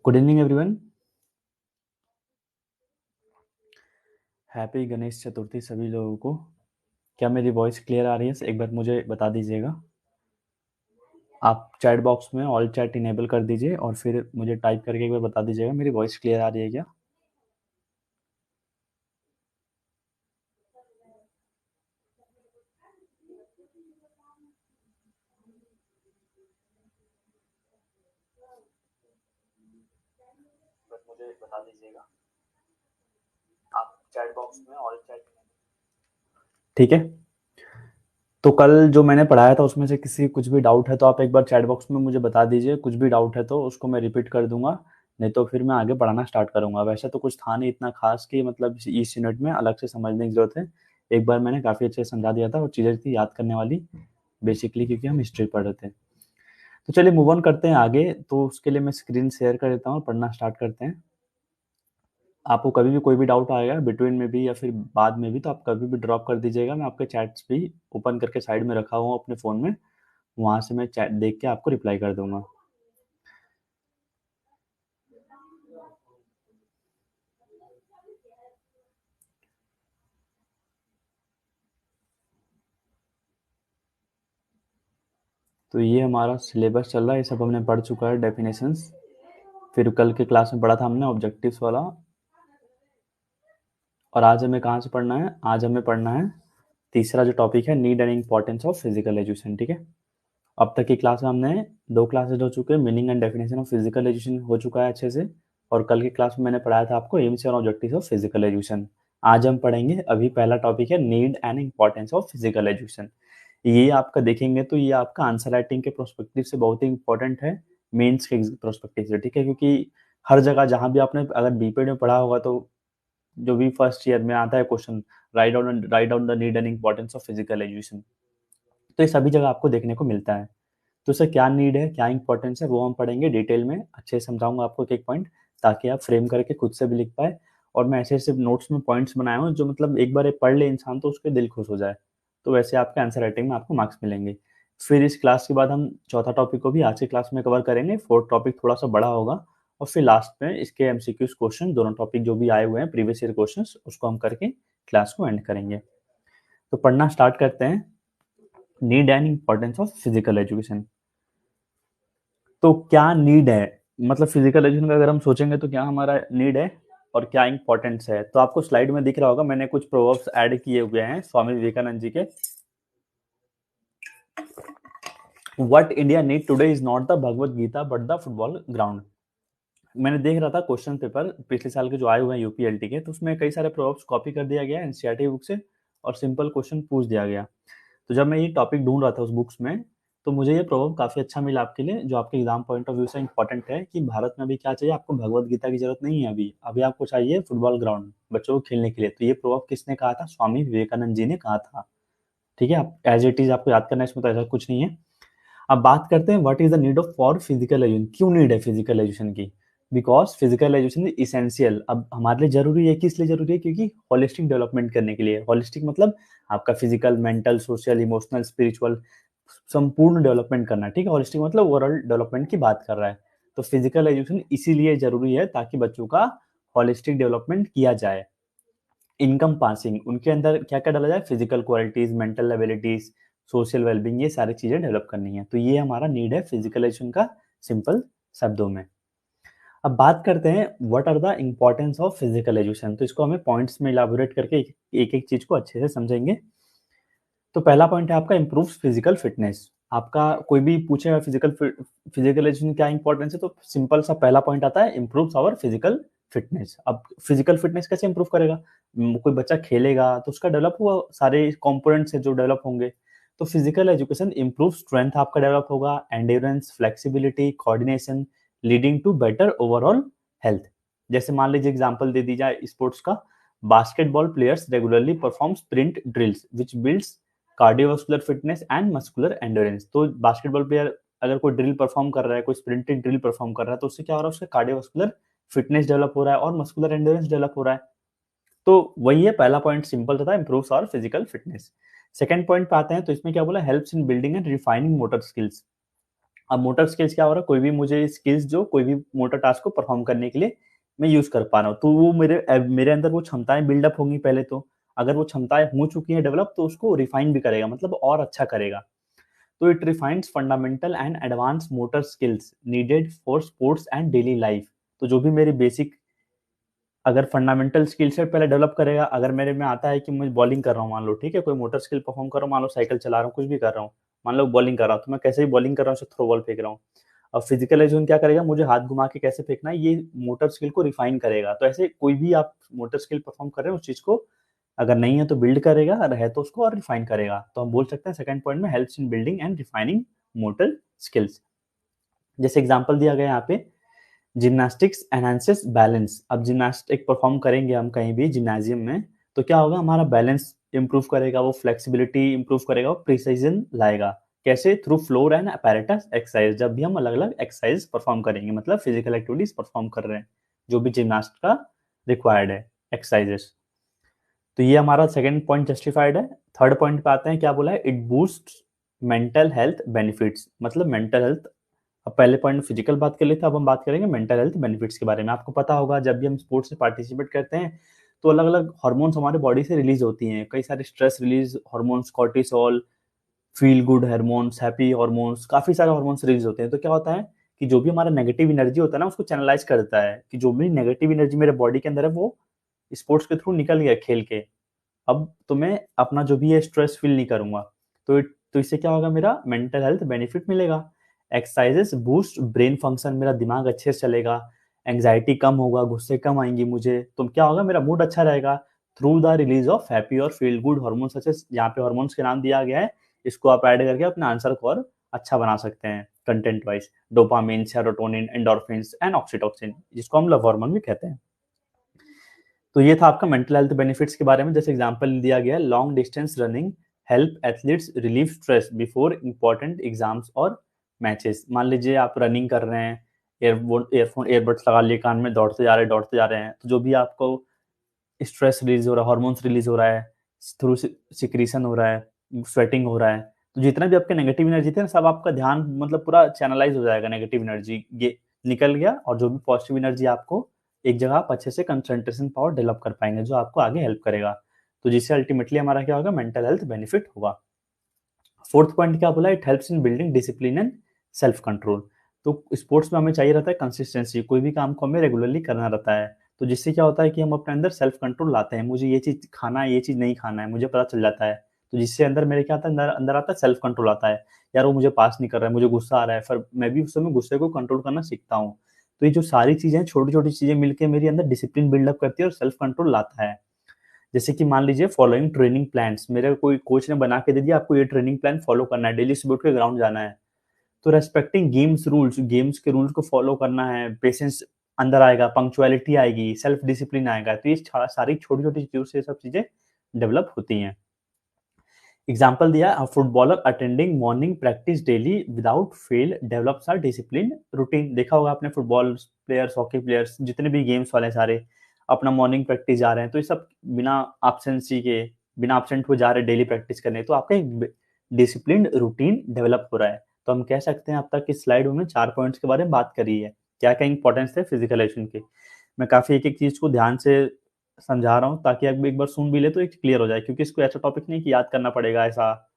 Good evening everyone. Happy Ganesh Chaturthi सभी लोगों को। क्या मेरी वॉइस क्लियर आ रही है? एक बार मुझे बता दीजिएगा। आप चैट बॉक्स में ऑल चैट इनेबल कर दीजिए और फिर मुझे टाइप करके एक बार बता दीजिएगा मेरी वॉइस क्लियर आ रही है क्या। मुझे बता दीजिएगा। आप चैट बॉक्स में ऑल चैट। ठीक है, तो कल जो मैंने पढ़ाया था उसमें से किसी कुछ भी डाउट है तो आप एक बार चैट बॉक्स में मुझे बता दीजिए। कुछ भी डाउट है तो उसको मैं रिपीट कर दूंगा, नहीं तो फिर मैं आगे पढ़ाना स्टार्ट करूंगा। वैसे तो कुछ था नहीं इतना खास कि मतलब इस यूनिट में अलग से समझने की जरूरत है। एक बार मैंने काफ़ी अच्छे से समझा दिया था और चीज़ें थी याद करने वाली बेसिकली, क्योंकि हम हिस्ट्री पढ़ रहे थे। तो चलिए मूव ऑन करते हैं आगे। तो उसके लिए मैं स्क्रीन शेयर कर देता हूँ और पढ़ना स्टार्ट करते हैं। आपको कभी भी कोई भी डाउट आएगा बिटवीन में भी या फिर बाद में भी, तो आप कभी भी ड्रॉप कर दीजिएगा। मैं आपके चैट्स भी ओपन करके साइड में रखा हुआ हूँ अपने फ़ोन में, वहाँ से मैं चैट देख के आपको रिप्लाई कर दूंगा। तो ये हमारा सिलेबस चल रहा है, ये सब हमने पढ़ चुका है डेफिनेशंस। फिर कल के क्लास में पढ़ा था हमने ऑब्जेक्टिव्स वाला। और आज हमें कहाँ से पढ़ना है? आज हमें पढ़ना है तीसरा जो टॉपिक है, need and importance of physical education. ठीक है, अब तक की क्लास में हमने दो क्लासेज हो चुके हैं, meaning and definition of physical education हो चुका है अच्छे से। और कल की क्लास में मैंने पढ़ाया था आपको एम्स और ऑब्जेक्टिव्स ऑफ फिजिकल एजुकेशन। आज हम पढ़ेंगे, अभी पहला टॉपिक है need and importance of physical education. ये आपका देखेंगे तो ये आपका आंसर राइटिंग के प्रोस्पेक्टिव से बहुत ही इंपॉर्टेंट है, मेंस के प्रोस्पेक्टिव से। ठीक है, क्योंकि हर जगह जहाँ भी आपने अगर बीपीएड में पढ़ा होगा तो जो भी फर्स्ट ईयर में आता है question, write down the need and importance of physical education, तो ये सभी जगह आपको देखने को मिलता है। तो सर क्या नीड है, क्या इंपॉर्टेंस है, वो हम पढ़ेंगे डिटेल में, अच्छे से समझाऊंगा आपको एक एक पॉइंट, ताकि आप फ्रेम करके खुद से भी लिख पाए। और मैं ऐसे ऐसे नोट्स में पॉइंट्स बनाए हुए जो मतलब एक बार पढ़ ले इंसान तो उसके दिल खुश हो जाए। तो वैसे आपके आंसर राइटिंग में आपको मार्क्स मिलेंगे। फिर इस क्लास के बाद हम चौथा टॉपिक को भी आज की क्लास में कवर करेंगे। फोर्थ टॉपिक थोड़ा सा बड़ा होगा और फिर लास्ट में इसके एमसीक्यूज क्वेश्चन, दोनों टॉपिक जो भी आए हुए हैं प्रीवियस ईयर क्वेश्चन, उसको हम करके क्लास को एंड करेंगे। तो पढ़ना स्टार्ट करते हैं, need and importance of physical education. तो क्या नीड है, मतलब फिजिकल एजुकेशन का अगर हम सोचेंगे तो क्या हमारा नीड है और क्या इंपॉर्टेंस है। तो आपको स्लाइड में दिख रहा होगा, मैंने कुछ प्रोवर्ब्स ऐड किए हुए हैं स्वामी विवेकानंद जी के। What India need today is not the Bhagavad Gita but the football ground. मैंने देख रहा था क्वेश्चन पेपर पिछले साल के जो आए हुए हैं यूपीएलटी के, तो उसमें कई सारे प्रोवर्ब्स कॉपी कर दिया गया एनसीईआरटी बुक से और सिंपल क्वेश्चन पूछ दिया गया। तो जब मैं ये टॉपिक ढूंढ रहा था उस बुक्स में, तो मुझे ये प्रोवर्ब काफ़ी अच्छा मिला आपके लिए, जो आपके एग्जाम पॉइंट ऑफ व्यू से इंपॉर्टेंट है कि भारत में अभी क्या चाहिए आपको, भगवत गीता की जरूरत नहीं है। अभी अभी आपको चाहिए फुटबॉल ग्राउंड बच्चों को खेलने के लिए। तो ये प्रोवर्ब किसने कहा था? स्वामी विवेकानंद जी ने कहा था। ठीक है, आप एज इट इज आपको याद करना है, इसमें तो ऐसा कुछ नहीं है। अब बात करते हैं what is the need of for physical education. क्यों नीड है फिजिकल एजुकेशन की? Because physical education is essential. अब हमारे लिए जरूरी है, किस लिए जरूरी है? क्योंकि होलिस्टिक डेवलपमेंट करने के लिए। होलिस्टिक मतलब आपका physical, mental, social, emotional, spiritual, संपूर्ण डेवलपमेंट करना। ठीक है, होलिस्टिक मतलब ओवरऑल डेवलपमेंट की बात कर रहा है। तो फिजिकल एजुकेशन इसीलिए जरूरी है ताकि बच्चों का होलिस्टिक डेवलपमेंट किया जाए। इनकम पासिंग, उनके अंदर क्या क्या डाला जाए? Physical qualities, mental abilities, social wellbeing, ये सारी चीजें डेवलप करनी है। तो ये हमारा नीड है फिजिकल एजुकेशन का, सिंपल शब्दों में। अब बात करते हैं what are the importance of physical education. तो इसको हमें पॉइंट्स में इलाबोरेट करके एक एक चीज को अच्छे से समझेंगे। तो पहला पॉइंट है आपका इम्प्रूव फिजिकल फिटनेस। आपका कोई भी पूछेगा फिजिकल एजुकेशन क्या इंपॉर्टेंस है, तो सिंपल सा पहला पॉइंट आता है इम्प्रूव आवर फिजिकल फिटनेस। अब फिजिकल फिटनेस कैसे इंप्रूव करेगा? कोई बच्चा खेलेगा तो उसका डेवलप हुआ, सारे कंपोनेंट्स है जो डेवलप होंगे। तो फिजिकल एजुकेशन इंप्रूव स्ट्रेंथ आपका डेवलप होगा, endurance, flexibility, coordination, leading to better overall health. जैसे मान लीजिए एग्जांपल दे दी जाए स्पोर्ट्स का, basketball players regularly perform sprint drills which builds cardiovascular fitness and muscular endurance. तो बास्केटबॉल प्लेयर अगर कोई ड्रिल परफॉर्म कर रहा है, कोई स्प्रिंटिंग ड्रिल परफॉर्म कर रहा है, तो उससे क्या हो रहा है? उसका कार्डियोवास्कुलर फिटनेस डेवलप हो रहा है और मस्कुलर एंड्योरेंस डेवलप हो रहा है। तो वही है पहला पॉइंट, सिंपल था, improves our physical fitness. Second point पे आते हैं, तो इसमें क्या बोला? Helps in building and refining motor skills. अब मोटर स्किल्स क्या हो रहा है, कोई भी मुझे स्किल्स जो कोई भी मोटर टास्क को परफॉर्म करने के लिए मैं यूज़ कर पा रहा हूँ। तो वो मेरे अंदर वो क्षमताएँ बिल्डअप होंगी पहले तो। अगर वो क्षमताएँ हो चुकी हैं डेवलप तो उसको रिफाइन भी करेगा, मतलब और अच्छा करेगा। तो it refines fundamental and advance motor skills needed for sports and daily life. तो जो भी मेरी बेसिक अगर फंडामेंटल स्किल सेट पहले डेवलप करेगा, अगर मेरे में आता है कि मैं बॉलिंग कर रहा हूँ मान लो, ठीक है? कोई मोटर स्किल परफॉर्म कर रहा हूँ, मान लो साइकिल चला रहा हूँ, कुछ भी कर रहा हूँ। मान लो बॉलिंग कर रहा हूँ, तो मैं कैसे भी बॉलिंग कर रहा हूँ, ऐसे थ्रो बॉल फेंक रहा हूँ। अब फिजिकल एजुन क्या करेगा, मुझे हाथ घुमा के कैसे फेंकना है, ये मोटर स्किल को रिफाइन करेगा। तो ऐसे कोई भी आप मोटर स्किल परफॉर्म कर रहे हो, उस चीज़ को अगर नहीं है तो बिल्ड करेगा, अगर है तो उसको और रिफाइन करेगा। तो हम बोल सकते हैं सेकंड पॉइंट में helps in building and refining motor skills. जैसे एग्जांपल दिया गया है यहाँ पे, जिम्नास्टिक्स एनहांसेस बैलेंस। अब जिम्नास्टिक परफॉर्म करेंगे हम कहीं भी जिम्नाजियम में, तो क्या होगा, हमारा बैलेंस इंप्रूव करेगा, वो फ्लेक्सिबिलिटी इंप्रूव करेगा, वो प्रिसीजन लाएगा। कैसे? Through floor and apparatus exercise. जब भी हम अलग अलग एक्सरसाइज परफॉर्म करेंगे, मतलब फिजिकल एक्टिविटीज परफॉर्म कर रहे हैं, जो भी जिम्नास्ट का रिक्वायर्ड है एक्सरसाइजेस। तो ये हमारा सेकंड पॉइंट जस्टिफाइड है। थर्ड पॉइंट पे आते हैं, क्या बोला है, it boost mental health benefits. मतलब मेंटल हेल्थ, अब पहले पॉइंट फिजिकल बात कर लेते हैं, अब हम बात करेंगे मेंटल हेल्थ बेनिफिट्स के बारे में। आपको पता होगा जब भी हम स्पोर्ट्स में पार्टिसिपेट करते हैं तो अलग अलग हार्मोन्स हमारे बॉडी से रिलीज होती हैं, कई सारे stress release hormones, cortisol, feel good hormones, happy hormones, काफी सारे हार्मोन्स रिलीज होते हैं। तो क्या होता है कि जो भी हमारा नेगेटिव एनर्जी होता है ना, उसको चैनलाइज करता है, कि जो भी नेगेटिव एनर्जी मेरे बॉडी के अंदर है वो स्पोर्ट्स के थ्रू निकल गया खेल के। अब तो मैं अपना जो भी है स्ट्रेस फील नहीं करूंगा। तो इससे क्या होगा, मेरा मेंटल हेल्थ बेनिफिट मिलेगा। एक्सरसाइजेस बूस्ट ब्रेन फंक्शन, मेरा दिमाग अच्छे से चलेगा, एंग्जाइटी कम होगा, गुस्से कम आएंगी मुझे, तो क्या होगा, मेरा मूड अच्छा रहेगा through the release of happy और फील गुड हार्मोन। सच यहाँ पे हार्मोन्स के नाम दिया गया है, इसको आप ऐड करके अपने आंसर को और अच्छा बना सकते हैं content wise. Dopamine, serotonin, endorphins and oxytocin, जिसको हम लव हार्मोन भी कहते हैं। तो ये था आपका मेंटल हेल्थ बेनिफिट्स के बारे में। जैसे एग्जांपल दिया गया है, long distance running help athletes relieve stress before important exams और मैचेस। मान लीजिए आप रनिंग कर रहे हैं, ईयरबड्स लगा लिए कान में, दौड़ते जा रहे हैं, तो जो भी आपको स्ट्रेस रिलीज हो रहा है, हार्मोन्स रिलीज हो रहा है, थ्रू सिक्रीशन हो रहा है, स्वेटिंग हो रहा है, तो जितना भी आपके नेगेटिव एनर्जी थे ना, सब आपका ध्यान मतलब पूरा चैनलाइज हो जाएगा, नेगेटिव एनर्जी ये निकल गया, और जो भी पॉजिटिव एनर्जी आपको एक जगह आप अच्छे से कंसंट्रेशन पावर डेवलप कर पाएंगे, जो आपको आगे हेल्प करेगा। तो जिससे अल्टीमेटली हमारा क्या होगा, मेंटल हेल्थ बेनिफिट होगा। फोर्थ पॉइंट क्या बोला, it helps in building discipline and self control. तो स्पोर्ट्स में हमें चाहिए रहता है कंसिस्टेंसी, कोई भी काम को हमें रेगुलरली करना रहता है। तो जिससे क्या होता है कि हम अपने अंदर सेल्फ कंट्रोल लाते हैं, मुझे ये चीज खाना है, ये चीज नहीं खाना है, मुझे पता चल जाता है। तो जिससे अंदर मेरे क्या आता है, अंदर अंदर आता है सेल्फ कंट्रोल आता है। यार वो मुझे पास नहीं कर रहा है, मुझे गुस्सा आ रहा है, फिर मैं भी उस समय गुस्से को कंट्रोल करना सीखता हूँ। तो ये जो सारी चीजें, छोटी छोटी चीजें मिलकर मेरे अंदर डिसिप्लिन बिल्डअप करती है और सेल्फ कंट्रोल लाता है। जैसे कि मान लीजिए फॉलोइंग ट्रेनिंग प्लान्स, मेरे कोई कोच ने बना के दे दिया, आपको ये ट्रेनिंग प्लान फॉलो करना है, डेली सुबह उठ के ग्राउंड जाना है। तो रेस्पेक्टिंग गेम्स रूल्स, गेम्स के रूल्स को फॉलो करना है, पेशेंस अंदर आएगा, पंक्चुअलिटी आएगी, सेल्फ डिसिप्लिन आएगा। तो ये सारी छोटी छोटी चीजों से सब चीजें डेवलप होती हैं। एग्जाम्पल दिया, a footballer attending morning practice daily without fail develops a discipline routine. देखा होगा आपने, फुटबॉल प्लेयर्स, हॉकी प्लेयर्स, जितने भी गेम्स वाले सारे अपना मॉर्निंग प्रैक्टिस जा रहे हैं, तो ये सब बिना एब्सेंसी के, बिना एब्सेंट हुए जा रहे हैं डेली प्रैक्टिस करने। तो आपका एक डिसिप्लिन रूटीन डेवलप हो रहा है। तो हम कह सकते हैं अब तक इस स्लाइड में 4 पॉइंट्स के बारे में बात करी है, क्या क्या इंपॉर्टेंस थे फिजिकल एजुकेशन के। मैं काफी एक एक चीज को ध्यान से समझा रहा हूँ ताकि आप एक बार सुन भी ले तो एक क्लियर हो जाए, क्योंकि इसको ऐसा टॉपिक नहीं कि याद करना पड़ेगा ऐसा,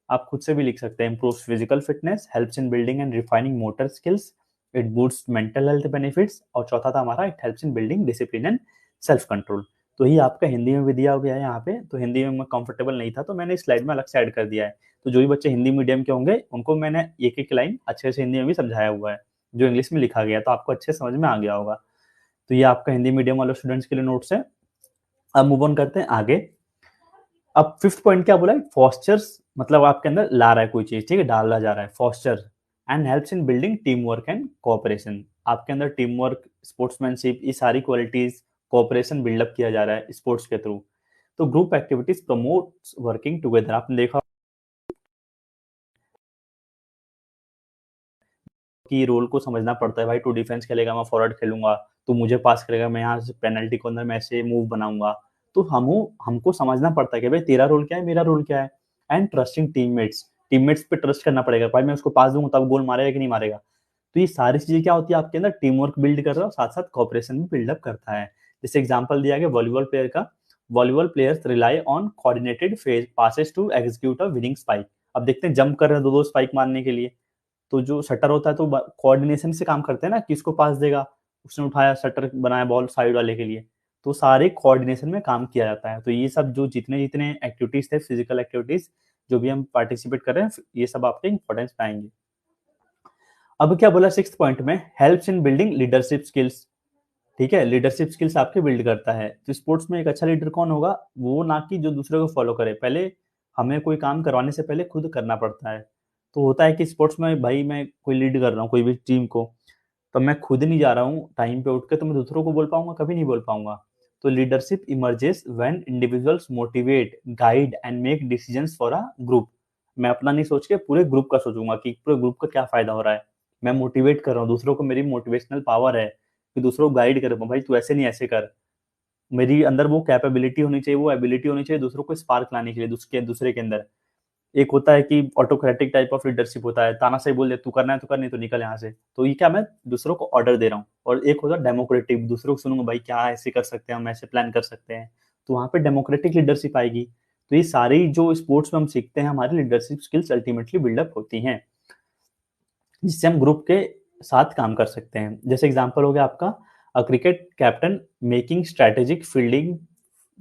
आप खुद से भी लिख सकते हैं। Improves physical fitness, helps in building and refining motor skills, it boost mental health benefits, और चौथा था हमारा, it helps in building discipline and self control. तो ये आपका हिंदी में भी दिया गया है यहाँ पे। तो हिंदी में मैं कंफर्टेबल नहीं था तो मैंने इस स्लाइड में अलग से ऐड कर दिया है। तो जो भी बच्चे हिंदी मीडियम के होंगे उनको मैंने एक एक लाइन अच्छे से हिंदी में भी समझाया हुआ है, जो इंग्लिश में लिखा गया है, तो आपको अच्छे समझ में आ गया होगा। तो ये आपका हिंदी मीडियम वाले स्टूडेंट्स के लिए नोट्स है। अब मूव ऑन करते हैं आगे। अब फिफ्थ पॉइंट क्या बोला है, फॉस्चर्स, मतलब आपके अंदर ला रहा है कोई चीज, ठीक है, डाला जा रहा है, foster and helps in building team work and cooperation. आपके अंदर टीम वर्क, स्पोर्ट्समैनशिप, ये सारी क्वालिटीज, कोऑपरेशन बिल्डअप किया जा रहा है स्पोर्ट्स के थ्रू। तो group activities promotes working together. आपने देखा कि रोल को समझना पड़ता है, भाई तू डिफेंस खेलेगा, मैं फॉरवर्ड खेलूंगा, तू मुझे पास करेगा, मैं यहाँ से पेनल्टी को अंदर मैं ऐसे मूव बनाऊंगा। तो हमको समझना पड़ता है कि भाई तेरा रोल क्या है, मेरा रोल क्या है। एंड ट्रस्टिंग टीममेट्स, टीममेट्स पे ट्रस्ट करना पड़ेगा, भाई मैं उसको पास दूंगा तब गोल मारेगा कि नहीं मारेगा। तो ये सारी चीजें क्या होती है आपके अंदर, टीम वर्क बिल्ड कर रहा है और साथ साथ कॉपरेशन भी बिल्डअप करता है। जैसे एग्जाम्पल दिया गया वॉलीबॉल प्लेयर का, volleyball players rely on coordinated phase passes to execute a winning spike. अब देखते हैं जंप कर रहे हैं दो दो स्पाइक मारने के लिए, तो जो शटर होता है तो कोऑर्डिनेशन से काम करते हैं ना, किसको पास देगा, उसने उठाया शटर बनाया बॉल साइड वाले के लिए, तो सारे कोऑर्डिनेशन में काम किया जाता है। तो ये सब जो जितने जितने एक्टिविटीज थे, फिजिकल एक्टिविटीज जो भी हम पार्टिसिपेट कर रहे हैं, ये सब आपके इंपॉर्टेंस पाएंगे। अब क्या बोला सिक्स्थ पॉइंट में, helps in building leadership skills. ठीक है, लीडरशिप स्किल्स आपके बिल्ड करता है। तो स्पोर्ट्स में एक अच्छा लीडर कौन होगा, वो ना कि जो दूसरे को फॉलो करे, पहले हमें कोई काम करवाने से पहले खुद करना पड़ता है। तो होता है कि स्पोर्ट्स में भाई मैं कोई लीड कर रहा हूँ कोई भी टीम को, तो मैं खुद नहीं जा रहा हूँ टाइम पे उठ के, तो मैं दूसरों को बोल पाऊंगा, कभी नहीं बोल पाऊंगा। तो leadership emerges when individuals motivate guide and make decisions for a group. मैं अपना नहीं सोच के पूरे ग्रुप का सोचूंगा कि पूरे ग्रुप का क्या फायदा हो रहा है, मैं मोटिवेट कर रहा हूँ दूसरों को, मेरी मोटिवेशनल पावर है कि दूसरों को गाइड कर पाऊँ, भाई तू ऐसे नहीं ऐसे कर। मेरी अंदर वो कैपेबिलिटी होनी चाहिए, वो एबिलिटी होनी चाहिए दूसरों को स्पार्क लाने के लिए दूसरे के अंदर। एक होता है कि ऑटोक्रेटिक टाइप ऑफ लीडरशिप होता है, तानाशाही बोल दे, तू करना है तो कर, नहीं तो निकल यहाँ से। तो ये क्या, मैं दूसरों को ऑर्डर दे रहा हूँ। और एक होता है डेमोक्रेटिक, दूसरों को सुनूंगा, भाई क्या ऐसे कर सकते हैं हम, ऐसे प्लान कर सकते हैं, तो वहां पे डेमोक्रेटिक लीडरशिप आएगी। तो ये सारी जो स्पोर्ट्स में हम सीखते हैं, हमारी लीडरशिप स्किल्स अल्टीमेटली बिल्डअप होती हैं, जिससे हम ग्रुप के साथ काम कर सकते हैं। जैसे एग्जांपल हो गया आपका cricket captain making strategic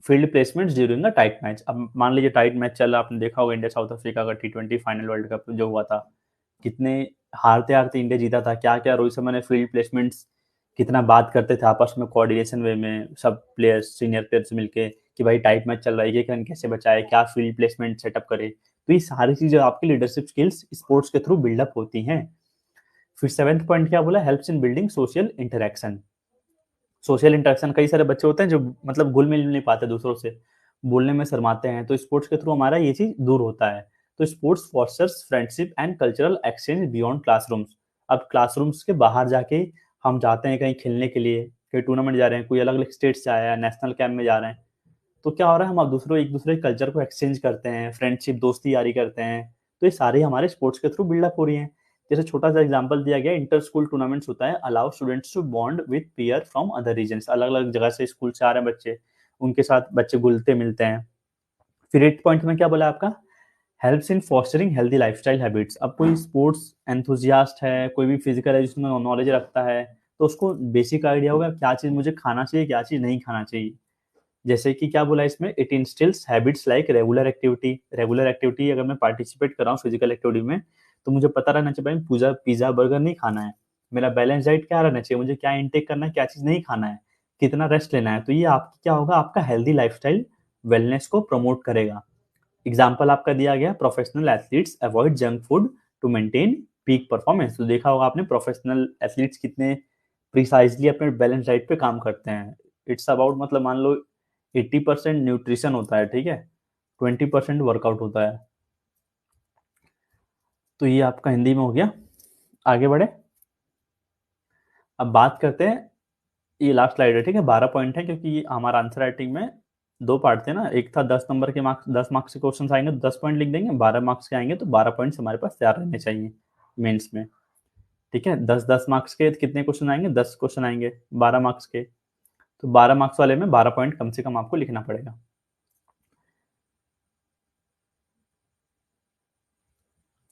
field placements during a tight match. अब मान लीजिए टाइट मैच चल रहा, आपने देखा होगा इंडिया साउथ अफ्रीका का T20 फाइनल वर्ल्ड कप जो हुआ था, कितने हारते हारते इंडिया जीता था, क्या क्या रोहित शर्मा ने फील्ड प्लेसमेंट्स, कितना बात करते थे आपस में कोऑर्डिनेशन वे में सब प्लेयर्स, सीनियर प्लेयर्स मिलके कि भाई टाइट मैच चल रहा है, ये रन कैसे बचाए, क्या फील्ड प्लेसमेंट सेटअप करे। तो ये सारी चीजें आपकी लीडरशिप स्किल्स स्पोर्ट्स के थ्रू बिल्डअप होती हैं। फिर सेवेंथ पॉइंट क्या बोला, helps in building social interaction. Social interaction, कई सारे बच्चे होते हैं जो मतलब घुल मिल नहीं पाते दूसरों से, बोलने में शर्माते हैं, तो स्पोर्ट्स के थ्रू हमारा ये चीज दूर होता है। तो sports fosters friendship and cultural exchange beyond classrooms. अब क्लासरूम्स के बाहर जाके हम जाते हैं कहीं खेलने के लिए, कहीं टूर्नामेंट जा रहे हैं, कोई अलग अलग स्टेट से आया है, नेशनल कैंप में जा रहे हैं, तो क्या हो रहा है, हम अब दूसरों एक दूसरे के कल्चर को एक्सचेंज करते हैं, फ्रेंडशिप दोस्ती यारी करते हैं। तो ये सारे हमारे स्पोर्ट्स के थ्रू बिल्डअप हो रही हैं। जैसे छोटा सा एग्जांपल दिया गया, इंटर स्कूल टूर्नामेंट्स होता है, allow students to bond with peer from other regions. अलग अलग जगह से स्कूल से आ रहे हैं बच्चे, उनके साथ बच्चे घुलते मिलते हैं। फिर 8 पॉइंट में क्या बोला आपका, helps in fostering healthy lifestyle habits. अब कोई स्पोर्ट्स एंथुजियास्ट है, कोई भी फिजिकल एजुकेशन में नॉलेज रखता है, तो उसको बेसिक आइडिया होगा क्या चीज मुझे खाना चाहिए, क्या चीज नहीं खाना चाहिए। जैसे कि क्या बोला इसमें, it instils habits like regular activity. Regular activity अगर मैं पार्टिसिपेट कर रहा हूँ फिजिकल एक्टिविटी में, तो मुझे पता रहना चाहिए भाई पूजा पिज्जा बर्गर नहीं खाना है, मेरा बैलेंस डाइट क्या रहना चाहिए, मुझे क्या इनटेक करना है, क्या चीज नहीं खाना है, कितना रेस्ट लेना है। तो ये आपकी क्या होगा, आपका हेल्दी लाइफस्टाइल वेलनेस को प्रमोट करेगा। एग्जाम्पल आपका दिया गया, professional athletes avoid junk food to maintain peak performance. तो देखा होगा आपने प्रोफेशनल एथलीट्स कितने प्रिसाइजली अपने बैलेंस डाइट पे काम करते हैं। इट्स अबाउट, मतलब मान लो 80% न्यूट्रिशन होता है, ठीक है, 20% वर्कआउट होता है। तो ये आपका हिंदी में हो गया। आगे बढ़े, अब बात करते हैं, ये लास्ट स्लाइड है, ठीक है, 12 पॉइंट है, क्योंकि हमारा आंसर राइटिंग में दो पार्ट थे ना, एक था 10 नंबर के मार्क्स, 10 मार्क्स के क्वेश्चन आएंगे तो 10 पॉइंट लिख देंगे, 12 मार्क्स के आएंगे तो 12 पॉइंट्स हमारे पास तैयार रहने चाहिए मेंस में। ठीक है, 10 10 मार्क्स के कितने क्वेश्चन आएंगे, 10 क्वेश्चन आएंगे 12 मार्क्स के, तो 12 मार्क्स वाले में 12 पॉइंट कम से कम आपको लिखना पड़ेगा।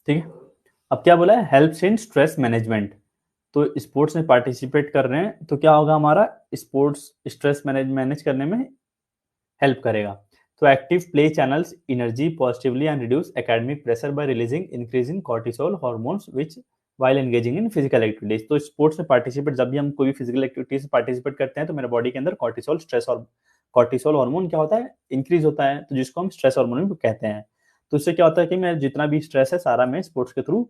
ठीक है, अब क्या बोला है, हेल्प्स इन स्ट्रेस मैनेजमेंट। तो स्पोर्ट्स में पार्टिसिपेट कर रहे हैं तो क्या होगा, हमारा स्पोर्ट्स स्ट्रेस मैनेज करने में हेल्प करेगा। तो active play channels energy positively and reduce academic pressure by releasing increasing cortisol hormones which while engaging in physical activities. तो स्पोर्ट्स में पार्टिसिपेट, जब भी हम कोई भी फिजिकल एक्टिविटीज में पार्टिसिपेट करते हैं, तो मेरे बॉडी के अंदर कॉर्टिसोल स्ट्रेस और कॉर्टिसोल हार्मोन क्या होता है, इंक्रीज होता है, तो जिसको हम स्ट्रेस हार्मोन भी कहते हैं। तो इससे क्या होता है कि मैं जितना भी स्ट्रेस है सारा मैं स्पोर्ट्स के थ्रू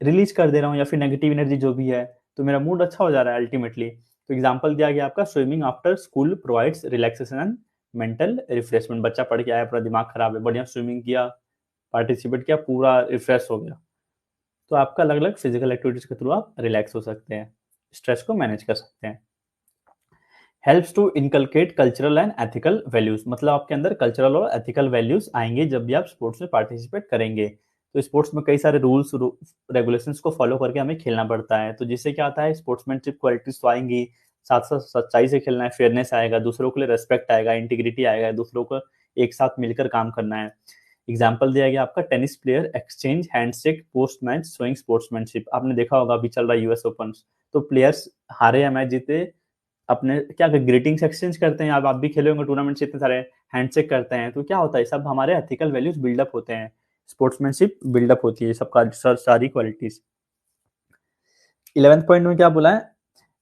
रिलीज कर दे रहा हूँ, या फिर नेगेटिव एनर्जी जो भी है, तो मेरा मूड अच्छा हो जा रहा है अल्टीमेटली। तो एग्जांपल दिया गया आपका, swimming after school provides relaxation and mental refreshment. बच्चा पढ़ के आया, पूरा दिमाग खराब है, बढ़िया स्विमिंग किया, पार्टिसिपेट किया, पूरा रिफ्रेश हो गया। तो आपका अलग अलग फिजिकल एक्टिविटीज के थ्रू आप रिलैक्स हो सकते हैं, स्ट्रेस को मैनेज कर सकते हैं। Helps to inculcate cultural and ethical values, मतलब आपके अंदर कल्चरल और एथिकल वैल्यूज आएंगे जब भी आप स्पोर्ट्स में पार्टिसिपेट करेंगे। तो स्पोर्ट्स में कई सारे रूल्स रेगुलेशंस को फॉलो करके हमें खेलना पड़ता है, तो जिससे क्या होता है स्पोर्ट्समैनशिप क्वालिटीज तो आएंगी, साथ साथ सच्चाई से खेलना है, फेयरनेस आएगा, दूसरों के लिए रेस्पेक्ट आएगा, इंटीग्रिटी आएगा, दूसरों को एक साथ मिलकर काम करना है। एग्जाम्पल दिया गया आपका, tennis player exchange handshake post match showing sportsmanship. आपने देखा होगा अभी चल रहा है यूएस ओपन, तो प्लेयर्स हारे या मैच जीते अपने क्या ग्रीटिंग्स एक्सचेंज करते हैं। अब आप भी खेले होंगे टूर्नामेंट से, इतने सारे हैंडशेक करते हैं, तो क्या होता है सब हमारे एथिकल वैल्यूज बिल्डअप होते हैं, स्पोर्ट्समैनशिप बिल्डअप होती है, सबका सारी क्वालिटीज। 11th पॉइंट में क्या बोला है,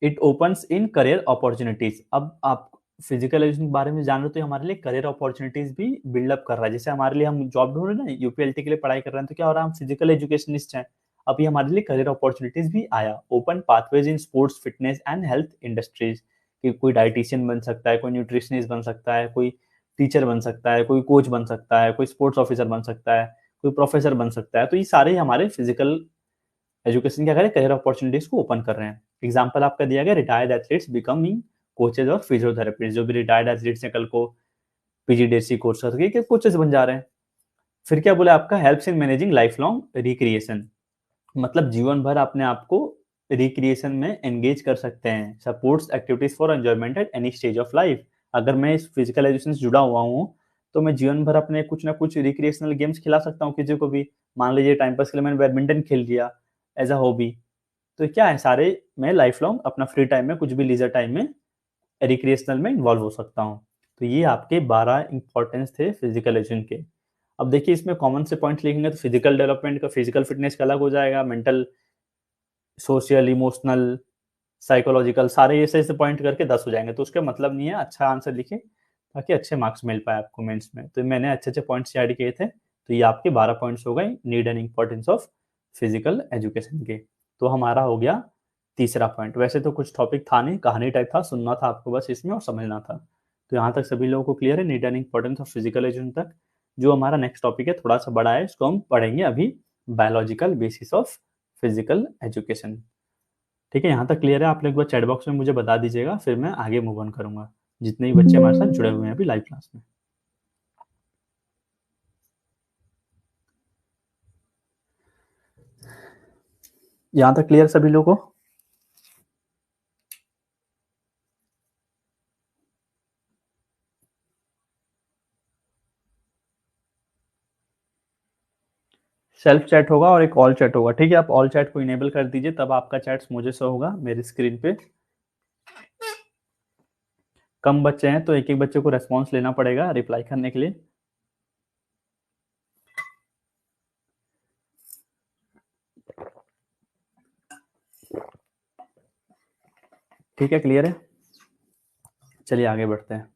it opens in career opportunities. अब आप फिजिकल एजुकेशन के बारे में जान रहे हो तो हमारे लिए करियर अपॉर्चुनिटीज भी बिल्डअप कर रहा है। जैसे हमारे लिए हम जॉब ढूंढ रहे हैं ना, यूपीएलटी के लिए पढ़ाई कर रहे हैं, तो क्या हो रहा है हम फिजिकल एजुकेशनिस्ट हैं, अभी हमारे लिए करियर अपॉर्चुनिटीज भी आया। Open pathways in sports fitness and health industries, कि कोई डाइटिशियन बन सकता है, कोई न्यूट्रिशनिस्ट बन सकता है, कोई टीचर बन सकता है, कोई कोच बन सकता है, कोई स्पोर्ट्स ऑफिसर बन सकता है, कोई प्रोफेसर बन सकता है। तो ये सारे हमारे फिजिकल एजुकेशन क्या करें, करियर अपॉर्चुनिटीज को ओपन कर रहे हैं। एग्जाम्पल आपका दिया गया, रिटायर्ड एथलीट्स बिकमिंग कोचेज और फिजियोथेरेपिस्ट। जो भी रिटायर्ड एथलीट्स हैं कल को पीजीडीएससी कोर्स करके कोचेस बन जा रहे हैं। फिर क्या बोला आपका, helps in managing life long recreation, मतलब जीवन भर अपने आप को रिक्रिएशन में एंगेज कर सकते हैं। Supports activities for enjoyment at any stage of life. अगर मैं इस फिजिकल एजुकेशन से जुड़ा हुआ हूँ तो मैं जीवन भर अपने कुछ ना कुछ रिक्रिएशनल गेम्स खिला सकता हूँ किसी को भी। मान लीजिए टाइम पास के लिए मैंने बैडमिंटन खेल लिया एज अ हॉबी, तो क्या है सारे मैं लाइफ लॉन्ग अपना फ्री टाइम में कुछ भी लीजर टाइम में रिक्रिएशनल में इन्वॉल्व हो सकता हूँ। तो ये आपके 12 इंपॉर्टेंस थे फिजिकल एजुकेशन के। अब देखिए इसमें कॉमन से पॉइंट लिखेंगे तो फिजिकल डेवलपमेंट का, फिजिकल फिटनेस का अलग हो जाएगा, मेंटल, सोशल, इमोशनल, साइकोलॉजिकल, सारे ऐसे ऐसे पॉइंट करके 10 हो जाएंगे। तो उसका मतलब नहीं है, अच्छा आंसर लिखें ताकि अच्छे मार्क्स मिल पाए आपको मेंस में। तो मैंने अच्छे अच्छे पॉइंट्स ऐड किए थे, तो ये आपके 12 पॉइंट्स हो गए need and importance of physical education के। तो हमारा हो गया तीसरा पॉइंट। वैसे तो कुछ टॉपिक था नहीं, कहानी टाइप था, सुनना था आपको बस इसमें और समझना था। तो यहाँ तक सभी लोगों को क्लियर है, need and importance of physical education तक। जो हमारा नेक्स्ट टॉपिक है थोड़ा सा बड़ा है, इसको हम पढ़ेंगे अभी, biological basis of physical education. ठीक है, यहाँ तक क्लियर है? आप लोग एक बार चैट बॉक्स में मुझे बता दीजिएगा, फिर मैं आगे मूव ऑन करूंगा, जितने भी बच्चे हमारे साथ जुड़े हुए हैं अभी लाइव क्लास में। यहाँ तक क्लियर सभी लोगों को? सेल्फ चैट होगा और एक ऑल चैट होगा, ठीक है? आप ऑल चैट को इनेबल कर दीजिए, तब आपका चैट मुझे शो होगा मेरी स्क्रीन पे। कम बच्चे हैं तो एक एक बच्चे को रेस्पॉन्स लेना पड़ेगा रिप्लाई करने के लिए। ठीक है, क्लियर है? चलिए आगे बढ़ते हैं।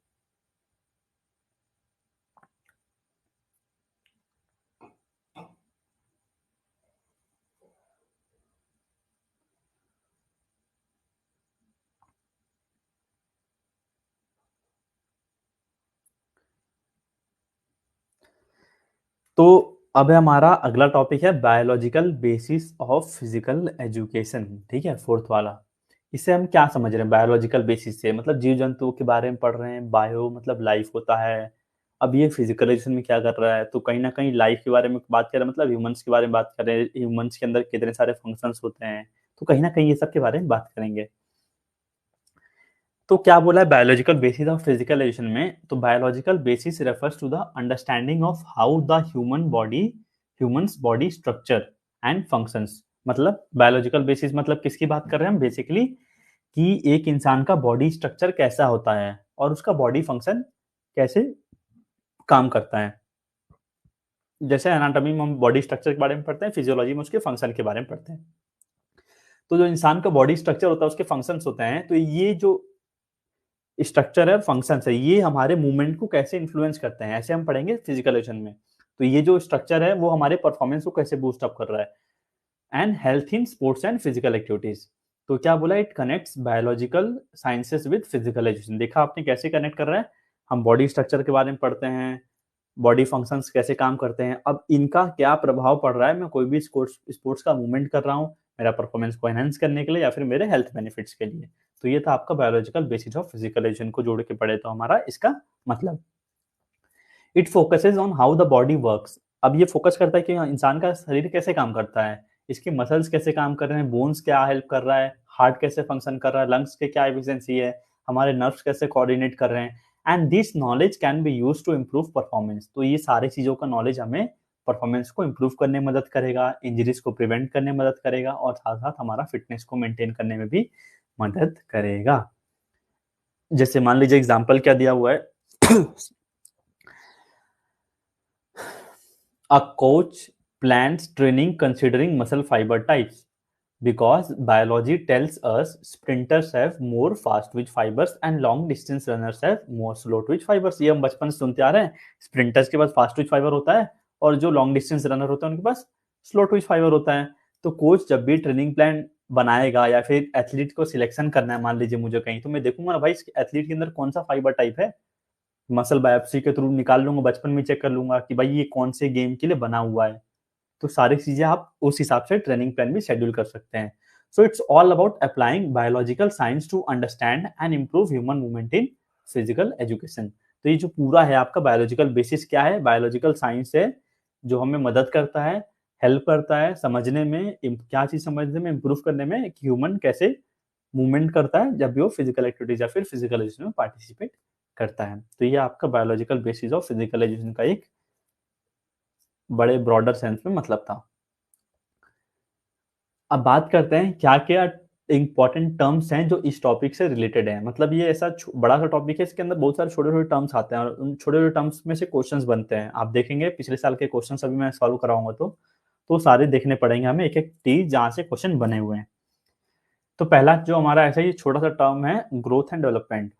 तो अब हमारा अगला टॉपिक है biological basis of physical education. ठीक है, फोर्थ वाला। इससे हम क्या समझ रहे हैं बायोलॉजिकल बेसिस से? मतलब जीव जंतुओं के बारे में पढ़ रहे हैं, बायो मतलब लाइफ होता है। अब ये फिजिकल एजुकेशन में क्या कर रहा है, तो कहीं ना कहीं लाइफ के बारे में बात कर रहे हैं, मतलब ह्यूमंस के बारे में बात कर रहे हैं, ह्यूमंस के अंदर कितने सारे फंक्शंस होते हैं, तो कहीं ना कहीं ये सब के बारे में बात करेंगे। तो क्या बोला है biological basis of physical education में? तो biological basis refers to the understanding of how the humans body structure and functions. मतलब बायोलॉजिकल बेसिस मतलब किसकी बात कर रहे हैं हम बेसिकली, कि एक इंसान का बॉडी स्ट्रक्चर कैसा होता है और उसका बॉडी फंक्शन कैसे काम करता है। जैसे एनाटॉमी में हम बॉडी स्ट्रक्चर के बारे में पढ़ते हैं, फिजियोलॉजी में उसके फंक्शन के बारे में पढ़ते हैं। तो जो इंसान का बॉडी स्ट्रक्चर होता है उसके फंक्शंस होते हैं, तो ये जो स्ट्रक्चर है, फंक्शंस है, ये हमारे मूवमेंट को कैसे इन्फ्लुएंस करते हैं, ऐसे हम पढ़ेंगे फिजिकल एजुकेशन में। तो ये जो स्ट्रक्चर है वो हमारे परफॉर्मेंस को कैसे बूस्ट अप कर रहा है। And health in sports and physical activities. तो क्या बोला, it connects biological sciences with physical education. देखा आपने कैसे कनेक्ट कर रहा है, हम बॉडी स्ट्रक्चर के बारे में पढ़ते हैं, बॉडी फंक्शंस कैसे काम करते हैं, अब इनका क्या प्रभाव पड़ रहा है, मैं कोई भी स्पोर्ट्स का मूवमेंट कर रहा हूँ मेरा परफॉर्मेंस को एनहांस करने के लिए या फिर मेरे हेल्थ बेनिफिट्स के लिए। तो ये था आपका biological basis of physical education को जोड़ के पढ़े तो हमारा इसका मतलब, it focuses on how the body works. अब ये फोकस करता है कि इंसान का शरीर कैसे काम करता है, इसके मसल्स कैसे काम कर रहे हैं, बोन्स क्या हेल्प कर रहा है, हार्ट कैसे फंक्शन कर रहा है, लंग्स के क्या एफिशिएंसी है, हमारे नर्व्स कैसे कोऑर्डिनेट कर रहे हैं। And this knowledge can be used to improve performance. तो ये सारी चीज़ों का नॉलेज हमें परफॉर्मेंस को इम्प्रूव करने में मदद करेगा, इंजरीज को प्रिवेंट करने में मदद करेगा और साथ-साथ हमारा फिटनेस को मेंटेन करने में भी मदद करेगा। जैसे मान लीजिए एग्जांपल क्या दिया हुआ है A coach plans training considering muscle fiber types because biology tells us sprinters have more fast twitch fibers and long distance runners have more slow twitch fibers। ये हम बचपन से सुनते आ रहे हैं, स्प्रिंटर्स के पास फास्ट ट्विच फाइबर होता है और जो लॉन्ग डिस्टेंस रनर होता है उनके पास स्लो ट्विच फाइबर होता है। तो कोच जब भी ट्रेनिंग प्लान बनाएगा या फिर एथलीट को सिलेक्शन करना है, मान लीजिए मुझे कहीं, तो मैं देखूंगा ना भाई इस एथलीट के अंदर कौन सा फाइबर टाइप है, मसल बायोप्सी के थ्रू निकाल लूंगा, बचपन में चेक कर लूंगा कि भाई ये कौन से गेम के लिए बना हुआ है। तो सारी चीजें आप उस हिसाब से ट्रेनिंग प्लान भी शेड्यूल कर सकते हैं। So it's all about applying biological science to understand and improve human movement in physical education. तो ये जो पूरा है आपका बायोलॉजिकल बेसिस क्या है, बायोलॉजिकल साइंस है जो हमें मदद करता है, हेल्प करता है समझने में, क्या चीज समझने में, इम्प्रूव करने में कि ह्यूमन कैसे मूवमेंट करता है जब भी वो फिजिकल एक्टिविटीज या फिर फिजिकल एजुकेशन में पार्टिसिपेट करता है। तो ये आपका biological basis of physical education का एक बड़े ब्रॉडर सेंस में मतलब था। अब बात करते हैं क्या क्या इंपॉर्टेंट टर्म्स हैं जो इस टॉपिक से रिलेटेड हैं। मतलब ये ऐसा बड़ा सा टॉपिक है, इसके अंदर बहुत सारे छोटे छोटे टर्म्स आते हैं और उन छोटे छोटे टर्म्स में से क्वेश्चंस बनते हैं। आप देखेंगे पिछले साल के क्वेश्चंस अभी मैं सॉल्व कराऊंगा तो सारे देखने पड़ेंगे हमें, एक एक चीज जहां से क्वेश्चन बने हुए हैं। तो पहला जो हमारा ऐसा ही छोटा सा टर्म है ग्रोथ एंड डेवलपमेंट,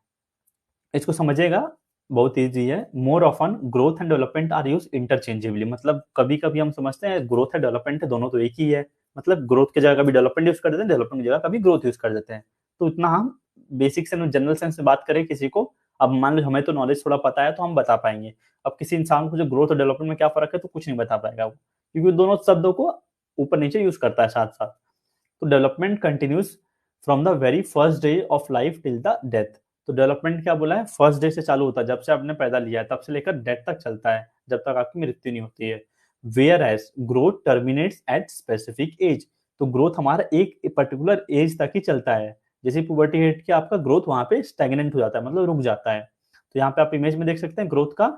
इसको समझिएगा, बहुत ईजी है। More often growth and development are use interchangeably. मतलब कभी कभी हम समझते हैं ग्रोथ है डेवलपमेंट है दोनों तो एक ही है, मतलब ग्रोथ की जगह कभी डेवलपमेंट यूज कर देते हैं, डेवलपमेंट की जगह कभी ग्रोथ यूज कर देते हैं। तो इतना हम बेसिक से जनरल सेंस में बात करें किसी को, अब मान लो हमें तो नॉलेज थोड़ा पता है तो हम बता पाएंगे। अब किसी इंसान को जो ग्रोथ और डेवलपमेंट में क्या फर्क है तो कुछ नहीं बता पाएगा वो, क्योंकि दोनों शब्दों को ऊपर नीचे यूज करता है साथ साथ। तो development continues from the very first day of life till the death. तो डेवलपमेंट क्या बोला है, फर्स्ट डे से चालू होता है, जब से आपने पैदा लिया है तब से लेकर डेथ तक चलता है, जब तक आपकी मृत्यु नहीं होती है। Whereas growth terminates at specific age. तो ग्रोथ हमारा एक पर्टिकुलर एज तक ही चलता है, जैसे पुबर्टी हिट के आपका ग्रोथ वहां पे स्टैग्नेंट हो जाता है, मतलब रुक जाता है। तो यहाँ पे आप इमेज में देख सकते हैं ग्रोथ का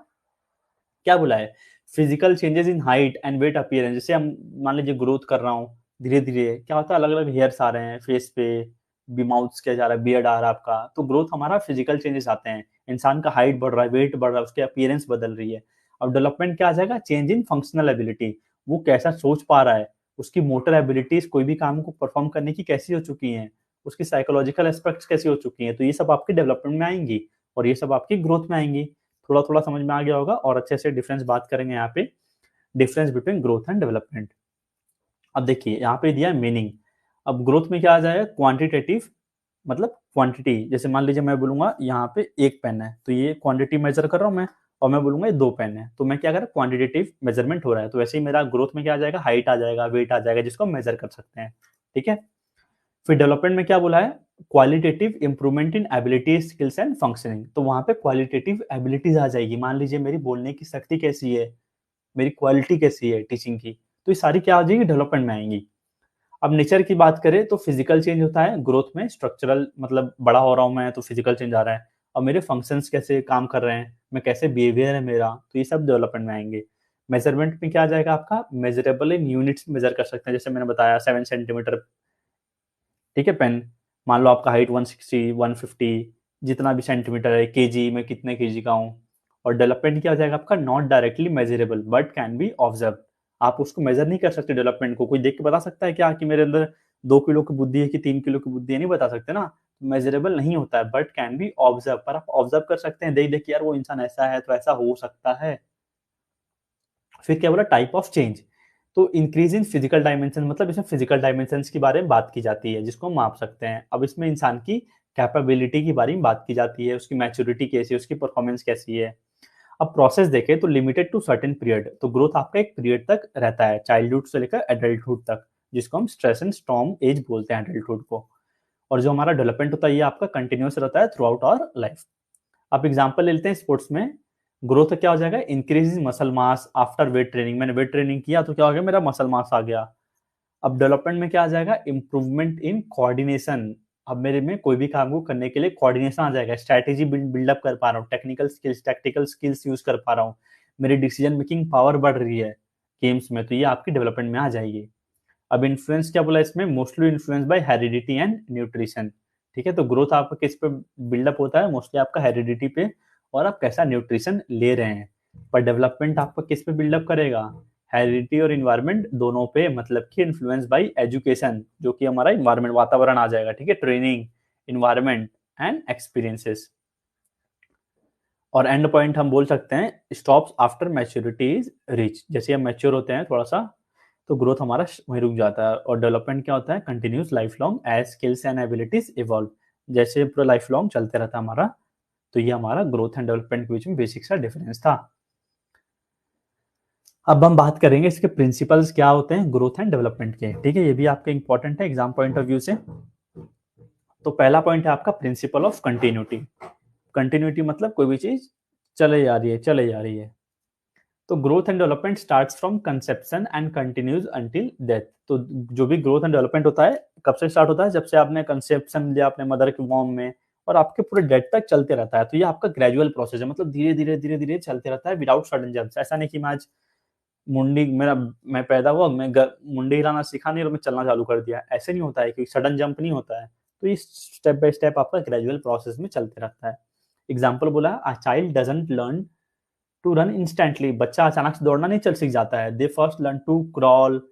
क्या बोला है, physical changes in height and weight appearance. जैसे हम मान लीजिए ग्रोथ कर रहा हूँ धीरे धीरे, क्या होता है अलग अलग हेयर्स आ रहे हैं फेस पे, भी माउथ क्या जा रहा है, बियर्ड आ रहा है आपका, तो ग्रोथ हमारा फिजिकल चेंजेस आते हैं, इंसान का हाइट बढ़ रहा है, वेट बढ़ रहा है, उसकी अपीयरेंस बदल रही है। और डेवलपमेंट क्या आ जाएगा, चेंज इन फंक्शनल एबिलिटी, वो कैसा सोच पा रहा है, उसकी मोटर एबिलिटीज कोई भी काम को परफॉर्म करने की कैसी हो चुकी हैं, उसकी साइकोलॉजिकल एस्पेक्ट्स कैसी हो चुकी हैं। तो ये सब आपकी डेवलपमेंट में आएंगी और ये सब आपकी ग्रोथ में आएंगी। थोड़ा थोड़ा समझ में आ गया होगा और अच्छे से डिफरेंस बात करेंगे यहाँ पे, difference between growth and development. अब देखिए यहाँ पे दिया है मीनिंग। अब ग्रोथ में क्या आ जाएगा, क्वांटिटेटिव, मतलब क्वांटिटी। जैसे मान लीजिए मैं बोलूंगा यहाँ पे एक पेन है तो ये क्वांटिटी मेजर कर रहा हूँ मैं, और मैं बोलूंगा ये दो पेन है तो मैं क्या कर रहा हूँ, क्वांटिटेटिव मेजरमेंट हो रहा है। तो वैसे ही मेरा ग्रोथ में क्या आ जाएगा, हाइट आ जाएगा, वेट आ जाएगा, जिसको हम मेजर कर सकते हैं। ठीक है। फिर डेवलपमेंट में क्या बोला है, qualitative improvement in ability skills and functioning. तो वहां पे क्वालिटेटिव एबिलिटीज आ जाएगी, मान लीजिए मेरी बोलने की शक्ति कैसी है, मेरी क्वालिटी कैसी है टीचिंग की, तो ये सारी क्या आ जाएगी, डेवलपमेंट में आएंगी। अब नेचर की बात करें तो फिजिकल चेंज होता है ग्रोथ में, स्ट्रक्चरल मतलब बड़ा हो रहा हूं मैं तो फिजिकल चेंज आ रहा है, और मेरे फंक्शंस कैसे काम कर रहे हैं, मैं कैसे बिहेवियर है मेरा, तो ये सब डेवलपमेंट में आएंगे। मेजरमेंट में क्या आ जाएगा आपका, मेजरेबल इन यूनिट्स मेजर कर सकते हैं, जैसे मैंने बताया 7 सेंटीमीटर, ठीक है पेन। मान लो आपका हाइट 160 150 जितना भी सेंटीमीटर है, केजी में कितने केजी का हूँ। और डेवलपमेंट क्या हो जाएगा आपका, not directly measurable but can be observe. आप उसको मेजर नहीं कर सकते डेवलपमेंट को, कोई देख के बता सकता है क्या कि मेरे अंदर 2 किलो की बुद्धि है कि 3 किलो की बुद्धि है, नहीं बता सकते ना। मेजरेबल नहीं होता है बट कैन बी ऑब्जर्व, पर आप ऑब्जर्व कर सकते हैं, देख देख के यार वो इंसान ऐसा है तो ऐसा हो सकता है। फिर क्या बोला, टाइप ऑफ चेंज। तो इंक्रीज इन फिजिकल डायमेंशन, मतलब इसमें फिजिकल डायमेंशंस के बारे में बात की जाती है जिसको हम माप सकते हैं। अब इसमें इंसान की कैपेबिलिटी के बारे में बात की जाती है, उसकी मैच्योरिटी कैसी है, उसकी परफॉर्मेंस कैसी है। अब प्रोसेस देखें तो लिमिटेड टू सर्टेन पीरियड, तो ग्रोथ आपका एक पीरियड तक रहता है, चाइल्डहुड से लेकर एडल्टहुड तक, जिसको हम स्ट्रेस एंड स्टॉर्म एज बोलते हैं एडल्टहुड को। और जो हमारा डेवलपमेंट होता है ये आपका कंटिन्यूस रहता है थ्रू आउट आवर लाइफ। आप एग्जाम्पल ले लेते हैं स्पोर्ट्स में, ग्रोथ क्या हो जाएगा, increase muscle mass after weight training, मैंने वेट ट्रेनिंग किया तो क्या हो गया, मेरा मसल मास आ गया। अब डेवलपमेंट में क्या आ जाएगा, इंप्रूवमेंट इन कोऑर्डिनेशन, अब मेरे में कोई भी काम को करने के लिए कोऑर्डिनेशन आ जाएगा, स्ट्रैटेजी बिल्डअप कर पा रहा हूँ, technical skills tactical skills use कर पा रहा हूँ, मेरी डिसीजन मेकिंग पावर बढ़ रही है गेम्स में, तो ये आपकी डेवलपमेंट में आ जाएगी। अब इन्फ्लुएंस क्या बोला इसमें, mostly influence by heredity and nutrition. ठीक है, तो ग्रोथ आपका किस पे बिल्डअप होता है, मोस्टली आपका हेरिडिटी पे, और आप कैसा न्यूट्रिशन ले रहे हैं। पर डेवलपमेंट आपका किस पे बिल्डअप करेगा, हेरिडिटी और इन्वायरमेंट दोनों पे, मतलब कि इन्फ्लुएंस बाय एजुकेशन, जो कि हमारा इन्वायरमेंट वातावरण आ जाएगा। ठीक है, ट्रेनिंग, इन्वायरमेंट एंड एक्सपीरियंसेस। और एंड पॉइंट हम बोल सकते हैं stops after maturity is reach, जैसे हम मैच्योर होते हैं थोड़ा सा तो ग्रोथ हमारा वहीं रुक जाता है। और डेवलपमेंट क्या होता है, continuous lifelong as skills and abilities evolve, जैसे पूरा लाइफ लॉन्ग चलते रहता है हमारा। तो ये हमारा ग्रोथ एंड डेवलपमेंट के बीच में बेसिक सा डिफरेंस था। अब हम बात करेंगे इसके प्रिंसिपल्स क्या होते हैं ग्रोथ एंड डेवलपमेंट के। ठीक है, ये भी आपका इंपॉर्टेंट है एग्जाम पॉइंट ऑफ व्यू से। तो पहला पॉइंट है आपका प्रिंसिपल ऑफ कंटिन्यूटी। कंटिन्यूटी मतलब कोई भी चीज चले जा रही है, चले जा रही है। तो growth and development starts from conception and continues until death. तो जो भी ग्रोथ एंड डेवलपमेंट होता है कब से स्टार्ट होता है, जब से आपने कंसेप्शन लिया अपने मदर के वॉर्म में, और आपके पूरे डेथ तक चलते रहता है। तो ये आपका ग्रेजुअल प्रोसेस है, मतलब धीरे धीरे धीरे धीरे चलते रहता है विदाउट सडन जंप्स। ऐसा नहीं कि मैं आज मुंडी मेरा मैं पैदा हुआ, मुंडी हिलाना सीखा नहीं और मैं चलना चालू कर दिया, ऐसे नहीं होता है, कि सडन जंप नहीं होता है। तो ये स्टेप बाय स्टेप आपका ग्रेजुअल प्रोसेस में चलते रहता है। एग्जाम्पल बोला, a child doesn't learn to run instantly, बच्चा अचानक से दौड़ना नहीं चल सीख जाता है। They first learn to crawl,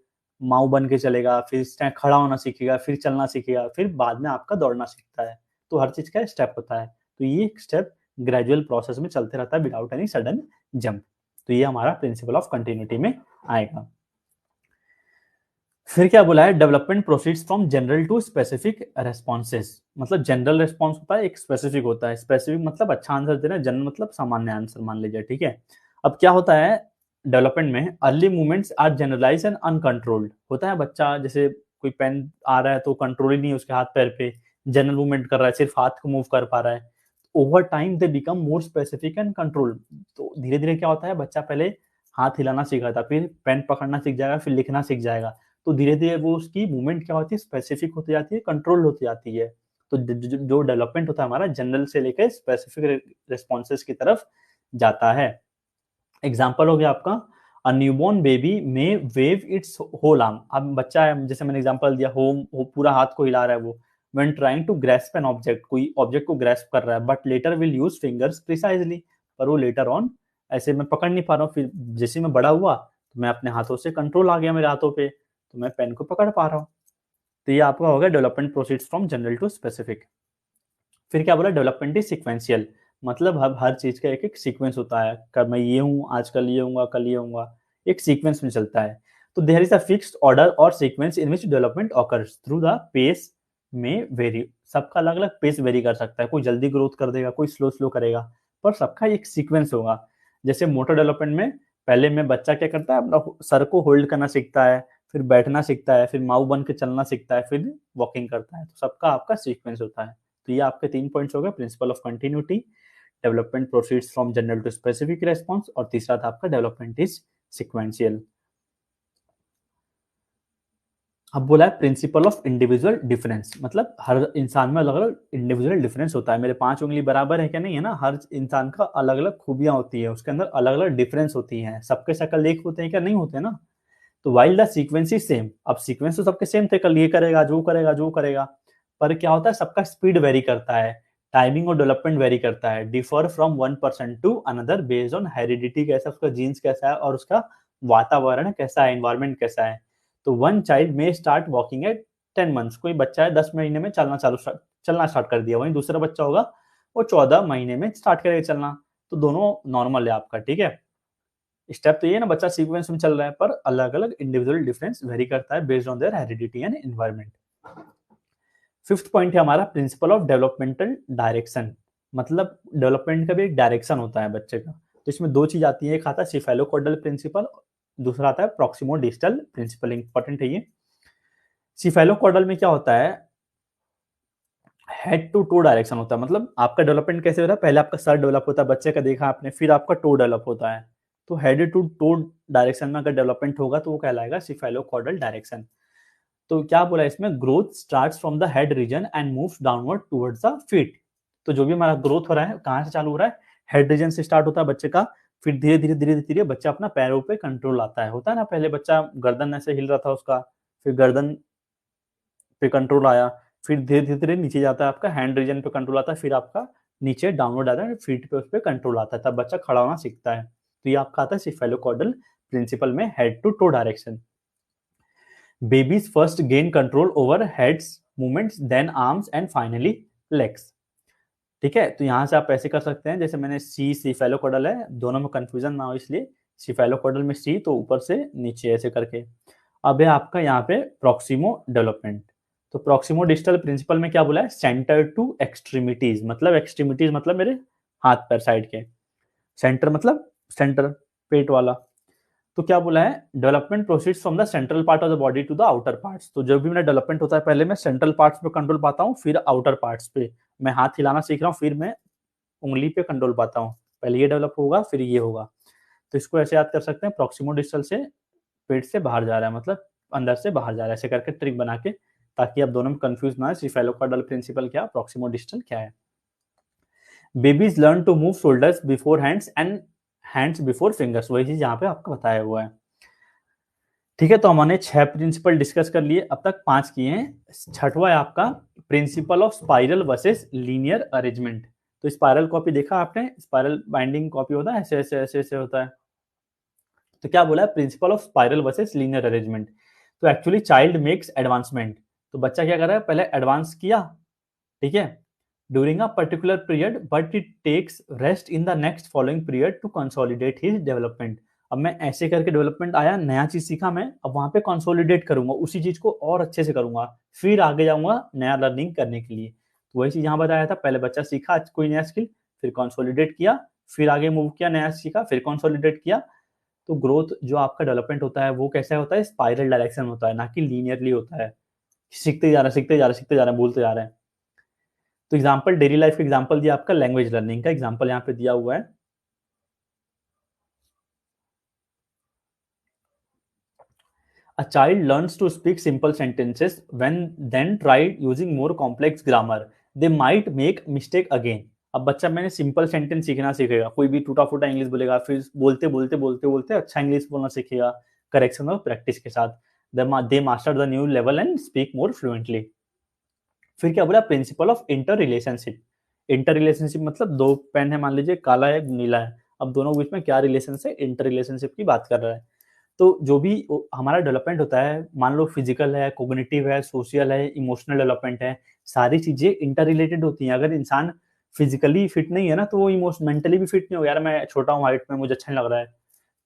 माऊ बन के चलेगा, फिर खड़ा होना सीखेगा, फिर चलना सीखेगा, फिर बाद में आपका दौड़ना सीखता है। तो हर चीज का स्टेप होता है। तो ये स्टेप ग्रेजुअल प्रोसेस में चलते रहता है विदाउट एनी सडन जंप। तो ये हमारा प्रिंसिपल ऑफ कंटिन्यूटी में आएगा। फिर क्या बोला है, development proceeds from general to specific responses, मतलब जनरल रेस्पॉन्स होता है, एक स्पेसिफिक होता है। स्पेसिफिक मतलब अच्छा आंसर देना, जनरल मतलब सामान्य आंसर मान लीजिए। ठीक है, अब क्या होता है डेवलपमेंट में, early movements are generalise and uncontrolled होता है। बच्चा जैसे कोई पेन आ रहा है तो कंट्रोल ही नहीं है उसके हाथ पैर पे, जनरल मूवमेंट कर रहा है, सिर्फ हाथ को मूव कर पा रहा है। Over time they become more specific and controlled. तो धीरे धीरे क्या होता है, बच्चा पहले हाथ हिलाना सीखा था, फिर पेन पकड़ना सीख जाएगा, फिर लिखना सीख जाएगा। तो धीरे धीरे वो उसकी मूवमेंट क्या होती है, स्पेसिफिक होती जाती है, कंट्रोल होती जाती है। तो जो डेवलपमेंट होता है हमारा जनरल से लेकर स्पेसिफिक रिस्पॉन्सेज की तरफ जाता है। एग्जाम्पल हो गया आपका, अ न्यूबॉर्न बेबी में वेव इट्स होल आर्म। अब बच्चा है, जैसे मैंने एग्जांपल दिया, पूरा हाथ को हिला रहा है वो, when trying to grasp an object, कोई ऑब्जेक्ट को ग्रैस्प कर रहा है, but later will use fingers precisely, पर वो लेटर ऑन ऐसे मैं पकड़ नहीं पा रहा हूँ। फिर जैसे मैं बड़ा हुआ तो मैं अपने हाथों से कंट्रोल आ गया मेरे हाथों पे, तो मैं पेन को पकड़ पा रहा हूँ। तो ये आपका होगा development proceeds from general to specific. फिर क्या बोला, डेवलपमेंट इज सिक्वेंशियल, मतलब अब हर चीज का एक एक सीक्वेंस होता है। कल मैं ये हूँ, आज कल ये हूँ, कल ये हूँ, एक सीक्वेंस में चलता है। तो there is a fixed order और sequence in which development occurs through the pace may vary. सबका अलग अलग पेस वेरी कर सकता है, कोई जल्दी ग्रोथ कर देगा, कोई स्लो स्लो करेगा, पर सबका एक सीक्वेंस होगा। जैसे मोटर डेवलपमेंट में पहले में बच्चा क्या करता है, अपना सर को होल्ड करना सीखता है, फिर बैठना सीखता है, फिर माऊ बन के चलना सीखता है, फिर वॉकिंग करता है। तो सबका आपका सीक्वेंस होता है। तो ये आपके 3 पॉइंट्स हो गए, principle of continuity, development proceeds from general to specific response, और तीसरा था आपका डेवलपमेंट इज सिक्वेंशियल। अब बोला है प्रिंसिपल ऑफ इंडिविजुअल डिफरेंस, मतलब हर इंसान में अलग अलग इंडिविजुअल डिफरेंस होता है। मेरे 5 उंगली बराबर है क्या, नहीं है ना, हर इंसान का अलग अलग खूबियां होती है, उसके अंदर अलग अलग डिफरेंस होती हैं। सबके शक्ल एक होते हैं क्या, नहीं होते ना। तो while the sequence is same, अब सीक्वेंस तो सबके सेम थे, कल ये करेगा, जो करेगा, जो करेगा, पर क्या होता है सबका स्पीड वेरी करता है, टाइमिंग और डेवलपमेंट वेरी करता है, differ from one person to another based on heredity, कैसा उसका जीन्स कैसा है, और उसका वातावरण कैसा है, एनवायरमेंट कैसा है। तो वन चाइल्ड में स्टार्ट वॉकिंग एट 10 मंथ्स, कोई बच्चा है 10 महीने में चलना स्टार्ट कर दिया, वहीं दूसरा बच्चा होगा वो 14 महीने में स्टार्ट करेगा चलना। तो दोनों नॉर्मल है आपका। ठीक है, स्टेप तो ये है ना, बच्चा सीक्वेंस में चल रहा है, पर अलग अलग इंडिविजुअल डिफरेंस वेरी करता है based on their heredity and environment. Fifth point है हमारा प्रिंसिपल ऑफ डेवलपमेंटल डायरेक्शन, मतलब डेवलपमेंट का भी एक डायरेक्शन होता है बच्चे का। तो इसमें दो चीज आती है, एक आता है सिफेलोकोडल प्रिंसिपल, दूसरा आता है प्रॉक्सिमो डिस्टल प्रिंसिपल। इंपॉर्टेंट है ये। सिफेलोकोडल में क्या होता है, हेड टू टो डायरेक्शन होता है, मतलब आपका डेवलपमेंट कैसे हो रहा है, पहले आपका सर डेवलप होता है, बच्चे का देखा आपने, फिर आपका टो डेवलप होता है। तो हेड टू टो डायरेक्शन में अगर डेवलपमेंट होगा तो वो कहलाएगा सिफेलोकॉर्डल डायरेक्शन। तो क्या बोला इसमें, growth starts from the head region and moves downward towards the feet. तो जो भी हमारा ग्रोथ हो रहा है कहाँ से चालू हो रहा है, हेड रीजन से स्टार्ट होता है बच्चे का, फिर धीरे धीरे धीरे धीरे बच्चा अपना पैरों पे कंट्रोल आता है, होता है ना, पहले बच्चा गर्दन ऐसे हिल रहा था उसका, फिर गर्दन पे कंट्रोल आया, फिर धीरे धीरे धीरे नीचे जाता है, आपका हैंड रीजन पे कंट्रोल आता है, फिर आपका नीचे डाउनवर्ड आता है, फीट पे उस पे कंट्रोल आता है, तब बच्चा खड़ा होना सीखता है। तो ये आपका आता है सिफेलोकॉर्डल प्रिंसिपल में head to toe direction. Babies first gain control over heads movements, then arms and finally legs. ठीक है, तो यहाँ से आप ऐसे कर सकते हैं, जैसे मैंने सी सिफेलोकॉर्डल है, दोनों में कंफ्यूजन ना हो इसलिए सिफेलोकॉर्डल में सी, तो ऊपर से नीचे ऐसे करके। अब है आपका यहाँ पे प्रॉक्सिमो डेवलपमेंट। तो प्रॉक्सिमो डिस्टल प्रिंसिपल में क्या बोला है, सेंटर टू एक्सट्रीमिटीज, मतलब एक्सट्रीमिटीज मतलब मेरे हाथ पैर साइड के, सेंटर मतलब सेंटर पेट वाला। तो क्या बोला है, development proceeds from the central part of the body to the outer parts. तो जब भी मेरा डेवलपमेंट होता है पहले मैं सेंट्रल पार्ट्स पे कंट्रोल पाता हूँ, फिर आउटर पार्ट्स पे मैं हाथ हिलाना सीख रहा हूँ, फिर मैं उंगली पे कंट्रोल पाता हूँ, पहले ये डेवलप होगा फिर ये होगा। तो इसको ऐसे याद कर सकते हैं, प्रॉक्सिमो डिस्टल से पेट से बाहर जा रहा है, मतलब अंदर से बाहर जा रहा है, ऐसे करके ट्रिक बना के, ताकि आप दोनों में कंफ्यूज ना है सिफेलोकॉर्डल प्रिंसिपल क्या, प्रॉक्सिमो डिस्टल क्या है। Babies learn to move shoulders before hands and hands before fingers, वही चीज यहाँ पे आपका बताया हुआ है। ठीक है, तो हमने 6 प्रिंसिपल डिस्कस कर लिए, अब तक 5 किए हैं। छठवां है आपका principle of spiral versus linear arrangement. तो स्पाइरल कॉपी देखा आपने, स्पाइरल बाइंडिंग कॉपी होता है, ऐसे ऐसे ऐसे ऐसे होता है। तो क्या बोला है, principle of spiral versus linear arrangement. तो एक्चुअली चाइल्ड मेक्स एडवांसमेंट, तो बच्चा क्या कर रहा है, पहले एडवांस किया, ठीक है, during a particular period, but it takes rest in the next following period to consolidate his development. अब मैं ऐसे करके डेवलपमेंट आया, नया चीज सीखा मैं, अब वहां पे कंसोलिडेट करूंगा, उसी चीज को और अच्छे से करूंगा, फिर आगे जाऊंगा नया लर्निंग करने के लिए। तो वही चीज यहाँ बताया था, पहले बच्चा सीखा कोई नया स्किल, फिर कंसोलिडेट किया, फिर आगे मूव किया, नया सीखा, फिर कंसोलिडेट किया। तो ग्रोथ जो आपका डेवलपमेंट होता है वो कैसा होता है, स्पाइरल डायरेक्शन होता है, ना कि लीनियरली होता है, सीखते जा रहे हैं सीखते जा रहे हैं सीखते जा रहे हैं, बोलते जा रहे हैं। तो एग्जाम्पल डेली लाइफ का एग्जाम्पल दिया, आपका लैंग्वेज लर्निंग का एग्जाम्पल यहाँ पे दिया हुआ है। A child learns to speak simple sentences when then tried using more complex grammar. They might make mistake again. अब बच्चा मैंने सिंपल सेंटेंस सीखना सीखेगा, कोई भी टूटा फूटा इंग्लिश बोलेगा, फिर बोलते बोलते बोलते बोलते अच्छा इंग्लिश बोलना सीखेगा, करेक्शन और प्रैक्टिस के साथ। They master the new level and speak more fluently. फिर क्या बोला, principle of inter relationship. Inter relationship मतलब दो पेन है, मान लीजिए काला है नीला है, अब दोनों के बीच में क्या रिलेशन है, इंटर रिलेशनशिप की बात कर रहा है। तो जो भी हमारा डेवलपमेंट होता है, मान लो फिजिकल है, कोग्निटिव है, सोशल है, इमोशनल डेवलपमेंट है, सारी चीजें इंटर रिलेटेड होती हैं। अगर इंसान फिजिकली फिट नहीं है ना, तो वो मेंटली भी फिट नहीं होगा, यार मैं छोटा हूँ हाइट में, मुझे अच्छा नहीं लग रहा है।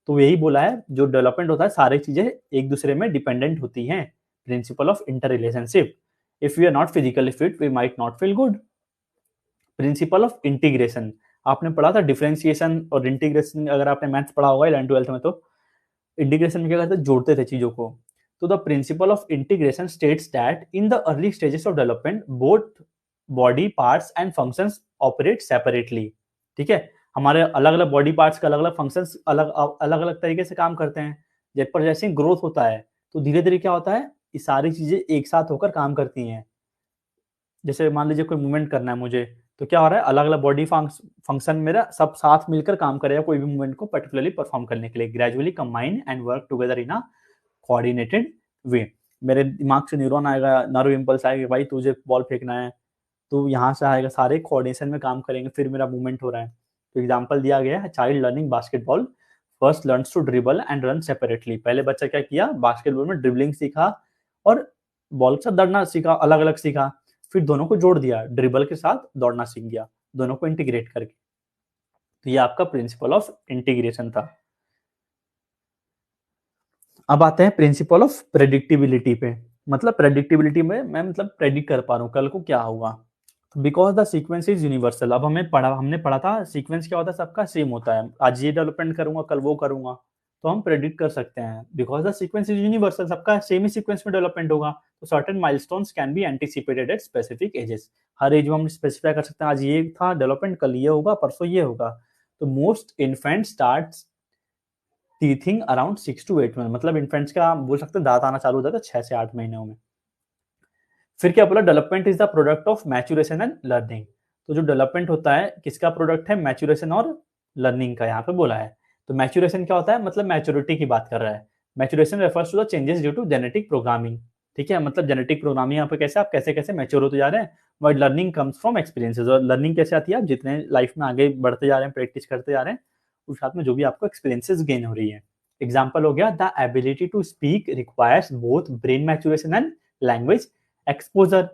तो यही बोला है, जो डेवलपमेंट होता है सारी चीजें एक दूसरे में डिपेंडेंट होती हैं। Principle of inter relationship, if we are not physically fit we might not feel good. Principle of integration, आपने पढ़ा था डिफरेंशिएशन और इंटीग्रेशन, अगर आपने मैथ्स पढ़ा होगा 11th-12th में, तो इंटीग्रेशन में क्या करते थे, जोड़ते थे चीजों को। तो the principal of integration states that in the early stages of development both body parts and functions operate separately. ठीक है, हमारे अलग अलग बॉडी पार्ट्स के अलग अलग फंक्शंस अलग अलग अलग तरीके से काम करते हैं। जब पर जैसे ग्रोथ होता है तो धीरे धीरे क्या होता है, ये सारी चीजें एक साथ होकर काम करती हैं। जैसे मान लीजिए कोई मूवमेंट करना है मुझे, तो क्या हो रहा है, अलग अलग बॉडी फंक्शन मेरा सब साथ मिलकर काम करेगा कोई भी मूवमेंट को पर्टिकुलरली परफॉर्म करने के लिए। Gradually combine and work together in a coordinated way. मेरे दिमाग से न्यूरॉन आएगा, नर्व इम्पल्स आएगा, भाई तुझे बॉल फेंकना है, तो यहाँ से आएगा, सारे कोऑर्डिनेशन में काम करेंगे, फिर मेरा मूवमेंट हो रहा है। तो एग्जाम्पल दिया गया है, child learning basketball first learns to dribble and run separately. पहले बच्चा क्या किया, बास्केटबॉल में ड्रिबलिंग सीखा और बॉल से दौड़ना सीखा, अलग अलग सीखा, फिर दोनों को जोड़ दिया, ड्रिबल के साथ दौड़ना सीख गया, दोनों को इंटीग्रेट करके। तो ये आपका प्रिंसिपल ऑफ इंटीग्रेशन था। अब आते हैं प्रिंसिपल ऑफ प्रेडिक्टिबिलिटी पे। मतलब प्रेडिक्टिबिलिटी में मैं मतलब प्रेडिक्ट कर पा रहा हूँ कल को क्या होगा। Because the sequence is universal. अब हमने पढ़ा था सीक्वेंस क्या होता है, सबका सेम होता है, आज ये डेवलपमेंट करूंगा कल वो करूंगा, तो हम प्रेडिक्ट कर सकते हैं because the sequence is universal, सबका सेम ही सीक्वेंस में डेवलपमेंट होगा। तो certain milestones can be anticipated at specific ages, हर एज में हम स्पेसिफाई कर सकते हैं आज ये था डेवलपमेंट, कल ये होगा, परसों ये होगा। तो most infant starts teething around 6 to 8 month, मतलब इन्फेंट्स का आप बोल सकते हैं दांत आना चालू हो जाता है 6 से 8 महीनों में। फिर क्या बोला, development is the product of maturation and learning. तो जो डेवलपमेंट होता है किसका प्रोडक्ट है, मैच्योरेशन और लर्निंग का यहाँ पे बोला है। तो मैच्योरेशन क्या होता है, मतलब मैच्योरिटी की बात कर रहा है। Maturation refers to the changes due to genetic programming, ठीक है, मतलब जेनेटिक प्रोग्रामिंग यहाँ पे कैसे आप कैसे कैसे मैच्योर होते जा रहे हैं। But learning comes from experiences, और लर्निंग कैसे आती है, आप जितने लाइफ में आगे बढ़ते जा रहे हैं, प्रैक्टिस करते जा रहे हैं, उस साथ में जो भी आपको एक्सपीरियंसेस गेन हो रही है। एग्जाम्पल हो गया, the ability to speak requires both brain maturation and language exposure.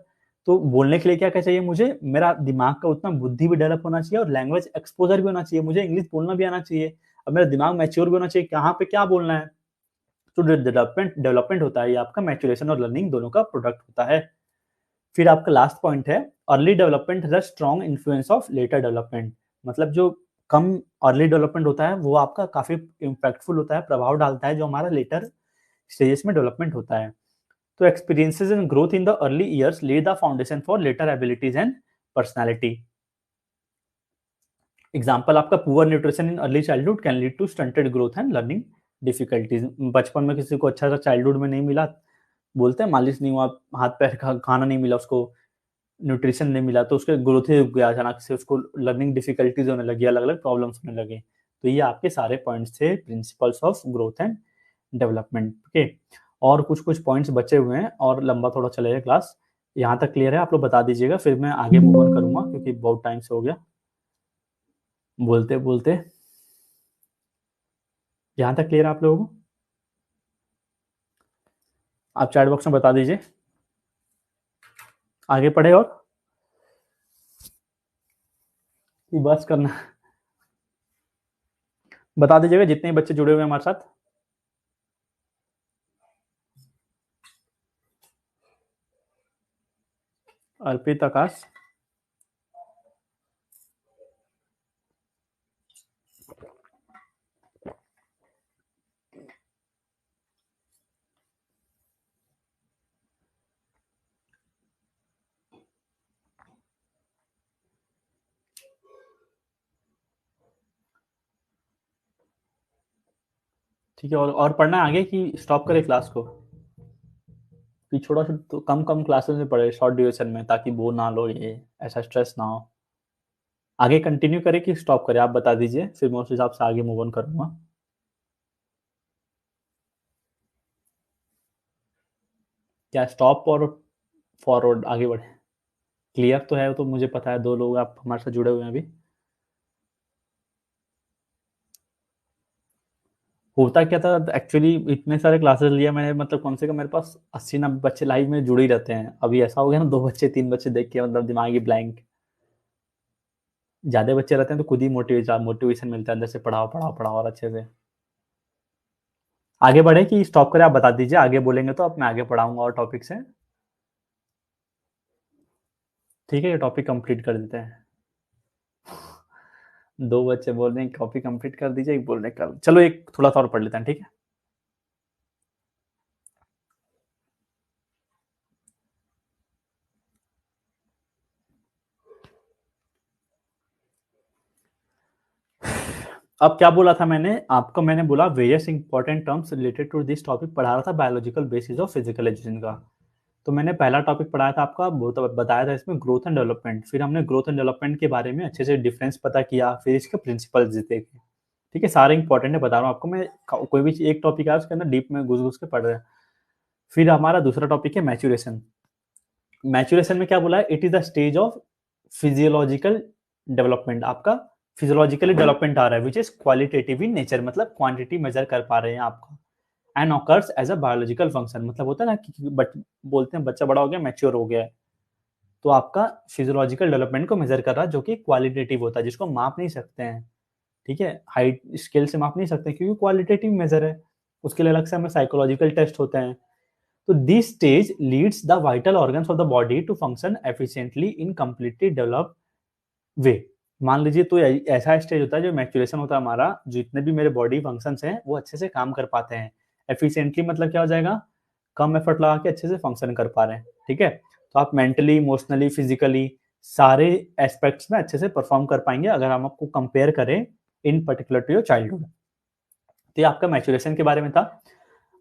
तो बोलने के लिए क्या क्या चाहिए मुझे, मेरा दिमाग का उतना बुद्धि भी डेवलप होना चाहिए और लैंग्वेज एक्सपोजर भी होना चाहिए, मुझे इंग्लिश बोलना भी आना चाहिए, अब मेरा दिमाग मैच्योर भी होना चाहिए कहाँ पे क्या बोलना है। तो डेवलपमेंट होता है ये आपका मैच्योरेशन और लर्निंग दोनों का प्रोडक्ट होता है। फिर आपका लास्ट पॉइंट है, अर्ली डेवलपमेंट है strong influence of later development, मतलब जो कम अर्ली डेवलपमेंट होता है वो आपका काफी इम्पैक्टफुल होता है, प्रभाव डालता है जो हमारा लेटर स्टेजेस में डेवलपमेंट होता है। तो experiences and growth in the early years lay the foundation for later abilities and personality. Example आपका poor nutrition in early childhood can lead to stunted growth and learning difficulties. बचपन में किसी को अच्छा सा चाइल्डहुड में नहीं मिला, बोलते हैं मालिश नहीं हुआ, हाथ पैर का खाना नहीं मिला उसको, न्यूट्रिशन नहीं मिला, तो उसके ग्रोथ ही रुक गया, अचानक से उसको लर्निंग डिफिकल्टीज होने लगी, अलग अलग प्रॉब्लम्स होने लगे। तो ये आपके सारे पॉइंट्स थे principles of growth and development के। और कुछ कुछ पॉइंट्स बचे हुए हैं और लंबा थोड़ा चलेगा क्लास, यहाँ तक क्लियर है आप लोग बता दीजिएगा, फिर मैं आगे मूव ऑन करूंगा क्योंकि बहुत टाइम से हो गया बोलते बोलते। यहाँ तक क्लियर है आप लोगों को, आप चैट बॉक्स में बता दीजिए आगे पढ़े और बस करना, बता दीजिएगा जितने बच्चे जुड़े हुए हैं हमारे साथ। अर्पित, आकाश, ठीक है, और पढ़ना है आगे कि स्टॉप करें क्लास को, कि छोटा सा तो कम कम क्लासेस में पढ़े शॉर्ट ड्यूरेशन में, ताकि बोर ना लो, ये ऐसा स्ट्रेस ना हो। आगे कंटिन्यू करें कि स्टॉप करें, आप बता दीजिए, फिर मैं उस हिसाब से आगे मूव ऑन करूंगा। क्या स्टॉप और फॉरवर्ड आगे बढ़े, क्लियर तो है, तो मुझे पता है 2 लोग आप हमारे साथ जुड़े हुए हैं अभी। होता क्या था एक्चुअली, इतने सारे क्लासेस लिया मैंने, मतलब कम से कम मेरे पास 80-90 बच्चे लाइव में जुड़ ही रहते हैं। अभी ऐसा हो गया ना, 2 बच्चे 3 बच्चे देख के मतलब दिमाग ही ब्लैंक, ज्यादा बच्चे रहते हैं तो खुद ही मोटिवेशन मिलता है अंदर से, पढ़ाओ पढ़ाओ पढ़ाओ और अच्छे से। आगे बढ़े कि स्टॉप करें, आप बता दीजिए, आगे बोलेंगे तो अब मैं आगे पढ़ाऊंगा और टॉपिक से। ठीक है, ये टॉपिक कंप्लीट कर देते हैं। 2 बच्चे बोल रहे हैं टॉपिक कंप्लीट कर दीजिए, एक बोल रहे कर, चलो एक थोड़ा सा और पढ़ लेते हैं, ठीक है। अब क्या बोला था मैंने आपको, मैंने बोला various important terms related to this topic, पढ़ा रहा था biological basis of physical education का। तो मैंने पहला टॉपिक पढ़ाया था आपका, वो तो बताया था इसमें ग्रोथ एंड डेवलपमेंट, फिर हमने ग्रोथ एंड डेवलपमेंट के बारे में अच्छे से डिफरेंस पता किया, फिर इसके प्रिंसिपल्स देखे। ठीक है, सारे इंपॉर्टेंट है, बता रहा हूँ आपको मैं, कोई भी एक टॉपिक है उसके अंदर डीप में घुस घुस के पढ़ रहे हैं। फिर हमारा दूसरा टॉपिक है मैच्योरेशन। मैच्योरेशन में क्या बोला है, it is the stage of physiological development, आपका फिजियोलॉजिकली डेवलपमेंट आ रहा है which is qualitative in nature, मतलब क्वांटिटी मेजर कर पा रहे हैं आपका। And occurs as a biological function, मतलब होता है ना कि बोलते हैं बच्चा बड़ा हो गया, मैच्योर हो गया है, तो आपका फिजियोलॉजिकल डेवलपमेंट को मेजर कर रहा है, जो कि क्वालिटेटिव होता है, जिसको माप नहीं सकते हैं। ठीक है, हाइट स्केल से माप नहीं सकते क्योंकि क्वालिटेटिव मेजर है, उसके लिए अलग से हमें साइकोलॉजिकल टेस्ट होते हैं। तो this stage leads the vital organs of the body to function efficiently in completely developed way. मान लीजिए तो ऐसा स्टेज होता है जो मैच्योरेशन होता है हमारा, जितने भी मेरे बॉडी फंक्शंस हैं वो अच्छे से काम कर पाते हैं। एफिशिएंटली मतलब क्या हो जाएगा, कम एफर्ट लगा के अच्छे से फंक्शन कर पा रहे हैं, ठीक है। तो आप मेंटली, इमोशनली, फिजिकली सारे एस्पेक्ट्स में अच्छे से परफॉर्म कर पाएंगे अगर हम आपको कंपेयर करें in particular to your childhood. तो ये आपका मैच्योरेशन के बारे में था।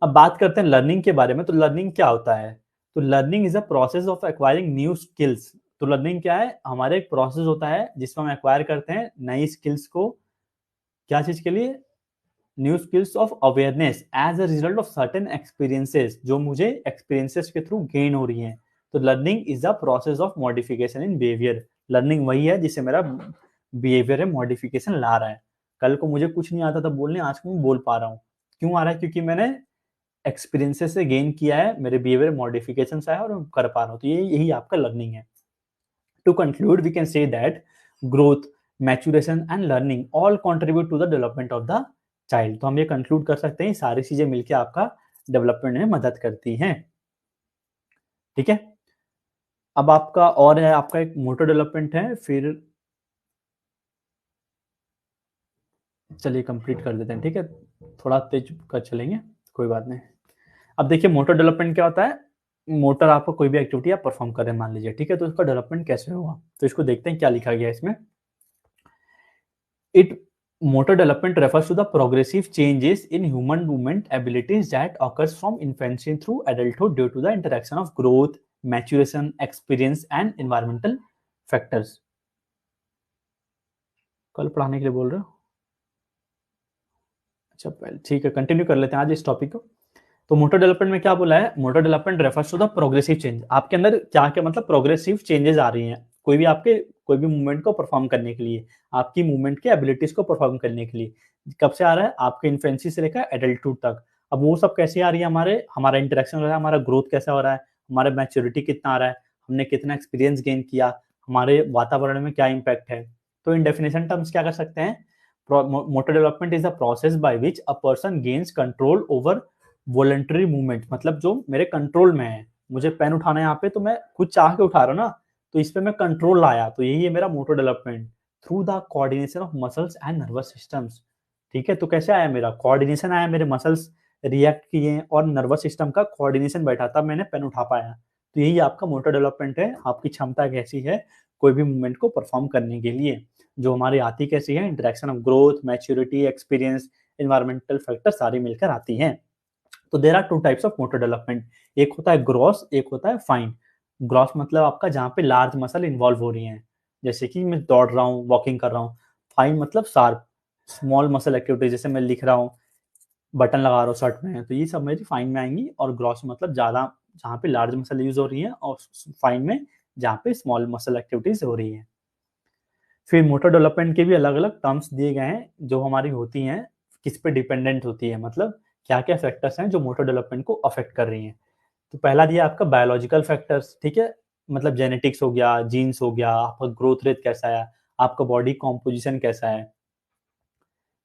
अब बात करते हैं लर्निंग के बारे में। तो लर्निंग क्या होता है? तो learning is a process of acquiring new skills. तो लर्निंग क्या है? हमारे एक प्रोसेस होता है जिसमें हम एक्वायर करते हैं नई स्किल्स को। क्या चीज के लिए? New skills of awareness as a result of certain experiences, जो मुझे एक्सपीरियंसेस के थ्रू गेन हो रही हैं। तो learning is a process of modification in behaviour. Learning वही है जिससे मेरा बिहेवियर में मॉडिफिकेशन ला रहा है। कल को मुझे कुछ नहीं आता था बोलने, आज मैं बोल पा रहा हूँ। क्यों आ रहा है? क्योंकि मैंने एक्सपीरियंसेस से गेन किया है, मेरे बिहेवियर मॉडिफिकेशन आया और मैं कर पा रहा हूँ। तो ये यही आपका लर्निंग है। To conclude we can say that growth, maturation and learning all contribute to the development of the child. तो हम ये कंक्लूड कर सकते हैं सारी चीजें मिलकर आपका डेवलपमेंट में मदद करती हैं, ठीक है। अब आपका और है, आपका एक मोटर डेवलपमेंट है, फिर चलिए कंप्लीट कर देते हैं, ठीक है। थोड़ा तेज कर चलेंगे, कोई बात नहीं। अब देखिए मोटर डेवलपमेंट क्या होता है। मोटर आपको कोई भी एक्टिविटी आप परफॉर्म कर रहे हैं मान लीजिए, ठीक है, तो उसका डेवलपमेंट कैसे होगा? तो इसको देखते हैं क्या लिखा गया है इसमें। It motor development refers to the progressive changes in human movement abilities that occurs from infancy through adulthood due to the interaction of growth, maturation, experience and environmental factors। कल पढ़ाने के लिए बोल रहे हो? अच्छा पहले ठीक है, कंटिन्यू कर लेते हैं आज इस टॉपिक को। तो मोटर डेवलपमेंट में क्या बोला है? Motor development refers to the progressive change. आपके अंदर क्या क्या मतलब प्रोग्रेसिव चेंजेस आ रही हैं कोई भी मूवमेंट को परफॉर्म करने के लिए, आपकी मूवमेंट के एबिलिटीज को परफॉर्म करने के लिए। कब से आ रहा है? आपके इन्फेंसी से लेकर एडल्टहुड तक। अब वो सब कैसे आ रही है? हमारा इंटरेक्शन हो रहा है, हमारा ग्रोथ कैसा हो रहा है, हमारा मैच्योरिटी कितना आ रहा है, हमने कितना एक्सपीरियंस गेन किया, हमारे वातावरण में क्या इम्पैक्ट है। तो इन डेफिनेशन टर्म्स क्या कर सकते हैं? Motor development is a process by which a person gains control over voluntary movement. मतलब जो मेरे कंट्रोल में है, मुझे पेन उठाना है यहाँ पे तो मैं खुद चाह के उठा रहा हूँ ना, तो इस पे मैं कंट्रोल लाया, तो यही है मेरा motor development through the coordination of muscles and nervous systems. ठीक है, तो कैसे आया? मेरा कोऑर्डिनेशन आया, मेरे मसल्स रिएक्ट किए और नर्वस सिस्टम का कोऑर्डिनेशन बैठा, तब मैंने पेन उठा पाया। तो यही आपका मोटर डेवलपमेंट है, आपकी क्षमता कैसी है कोई भी मूवमेंट को परफॉर्म करने के लिए। जो हमारी आती कैसी है? Interaction of growth, maturity, experience, environmental factor सारी मिलकर आती हैं। तो there are two types of motor development. एक होता है ग्रॉस, एक होता है फाइन। ग्रॉस मतलब आपका जहाँ पे लार्ज मसल इन्वॉल्व हो रही हैं, जैसे कि मैं दौड़ रहा हूँ, वॉकिंग कर रहा हूँ। फाइन मतलब शार्प, स्मॉल मसल एक्टिविटी, जैसे मैं लिख रहा हूँ, बटन लगा रहा हूँ शर्ट में, तो ये सब मेरी फाइन में आएंगी। और ग्रॉस मतलब ज़्यादा, जहाँ पे लार्ज मसल यूज हो रही है, और फाइन में जहाँ पे स्मॉल मसल एक्टिविटीज हो रही है। फिर मोटर डेवलपमेंट के भी अलग अलग टर्म्स दिए गए हैं, जो हमारी होती हैं किस पे डिपेंडेंट होती है, मतलब क्या क्या फैक्टर्स हैं जो मोटर डेवलपमेंट को अफेक्ट कर रही हैं। तो पहला दिया आपका बायोलॉजिकल फैक्टर्स, ठीक है, मतलब जेनेटिक्स हो गया, जीन्स हो गया, आपका ग्रोथ रेट कैसा है, आपका बॉडी कॉम्पोजिशन कैसा है,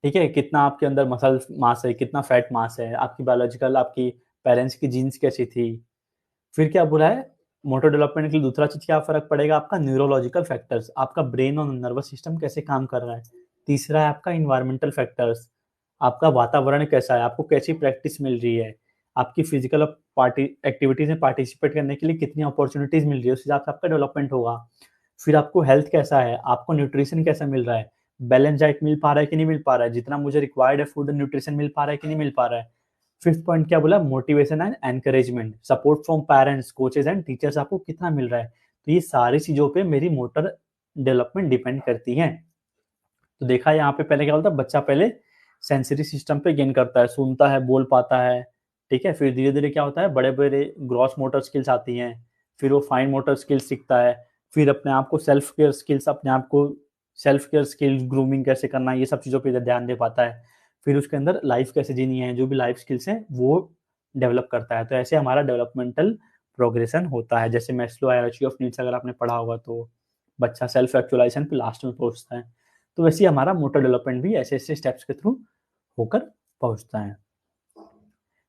ठीक है, कितना आपके अंदर मसल मास है, कितना फैट मास है, आपकी बायोलॉजिकल, आपकी पेरेंट्स की जीन्स कैसी थी। फिर क्या बोला है? मोटर डेवलपमेंट के लिए दूसरा चीज क्या फर्क पड़ेगा? आपका न्यूरोलॉजिकल फैक्टर्स, आपका ब्रेन और नर्वस सिस्टम कैसे काम कर रहा है। तीसरा है आपका इन्वायरमेंटल फैक्टर्स, आपका वातावरण कैसा है, आपको कैसी प्रैक्टिस मिल रही है, आपकी फिजिकल पार्टी एक्टिविटीज में पार्टिसिपेट करने के लिए कितनी अपॉर्चुनिटीज मिल रही है, उस हिसाब से आपका डेवलपमेंट होगा। फिर आपको हेल्थ कैसा है, आपको न्यूट्रिशन कैसा मिल रहा है, बैलेंस डाइट मिल पा रहा है कि नहीं मिल पा रहा है, जितना मुझे रिक्वायर्ड है फूड एंड न्यूट्रिशन मिल पा रहा है कि नहीं मिल पा रहा है। फिफ्थ पॉइंट क्या बोला? Motivation and encouragement, support from parents, coaches and teachers आपको कितना मिल रहा है। तो ये सारी चीजों पे मेरी मोटर डेवलपमेंट डिपेंड करती है। तो देखा यहाँ पे पहले क्या बोलता है, बच्चा पहले सेंसरी सिस्टम पे गेन करता है, सुनता है, बोल पाता है, ठीक है। फिर धीरे धीरे क्या होता है, बड़े बड़े ग्रॉस मोटर स्किल्स आती हैं, फिर वो फाइन मोटर स्किल्स सीखता है, फिर अपने आप को सेल्फ केयर स्किल्स, अपने आप को सेल्फ केयर स्किल्स, ग्रूमिंग कैसे करना है, ये सब चीज़ों पे ध्यान दे पाता है। फिर उसके अंदर लाइफ कैसे जीनी है, जो भी लाइफ स्किल्स हैं वो डेवलप करता है। तो ऐसे हमारा डेवलपमेंटल प्रोग्रेशन होता है। जैसे मैस्लो हायरार्की ऑफ नीड्स अगर आपने पढ़ा होगा, तो बच्चा सेल्फ एक्चुअलाइजेशन पे लास्ट में पहुंचता है। तो वैसे ही हमारा मोटर डेवलपमेंट भी ऐसे ऐसे स्टेप्स के थ्रू होकर पहुंचता है।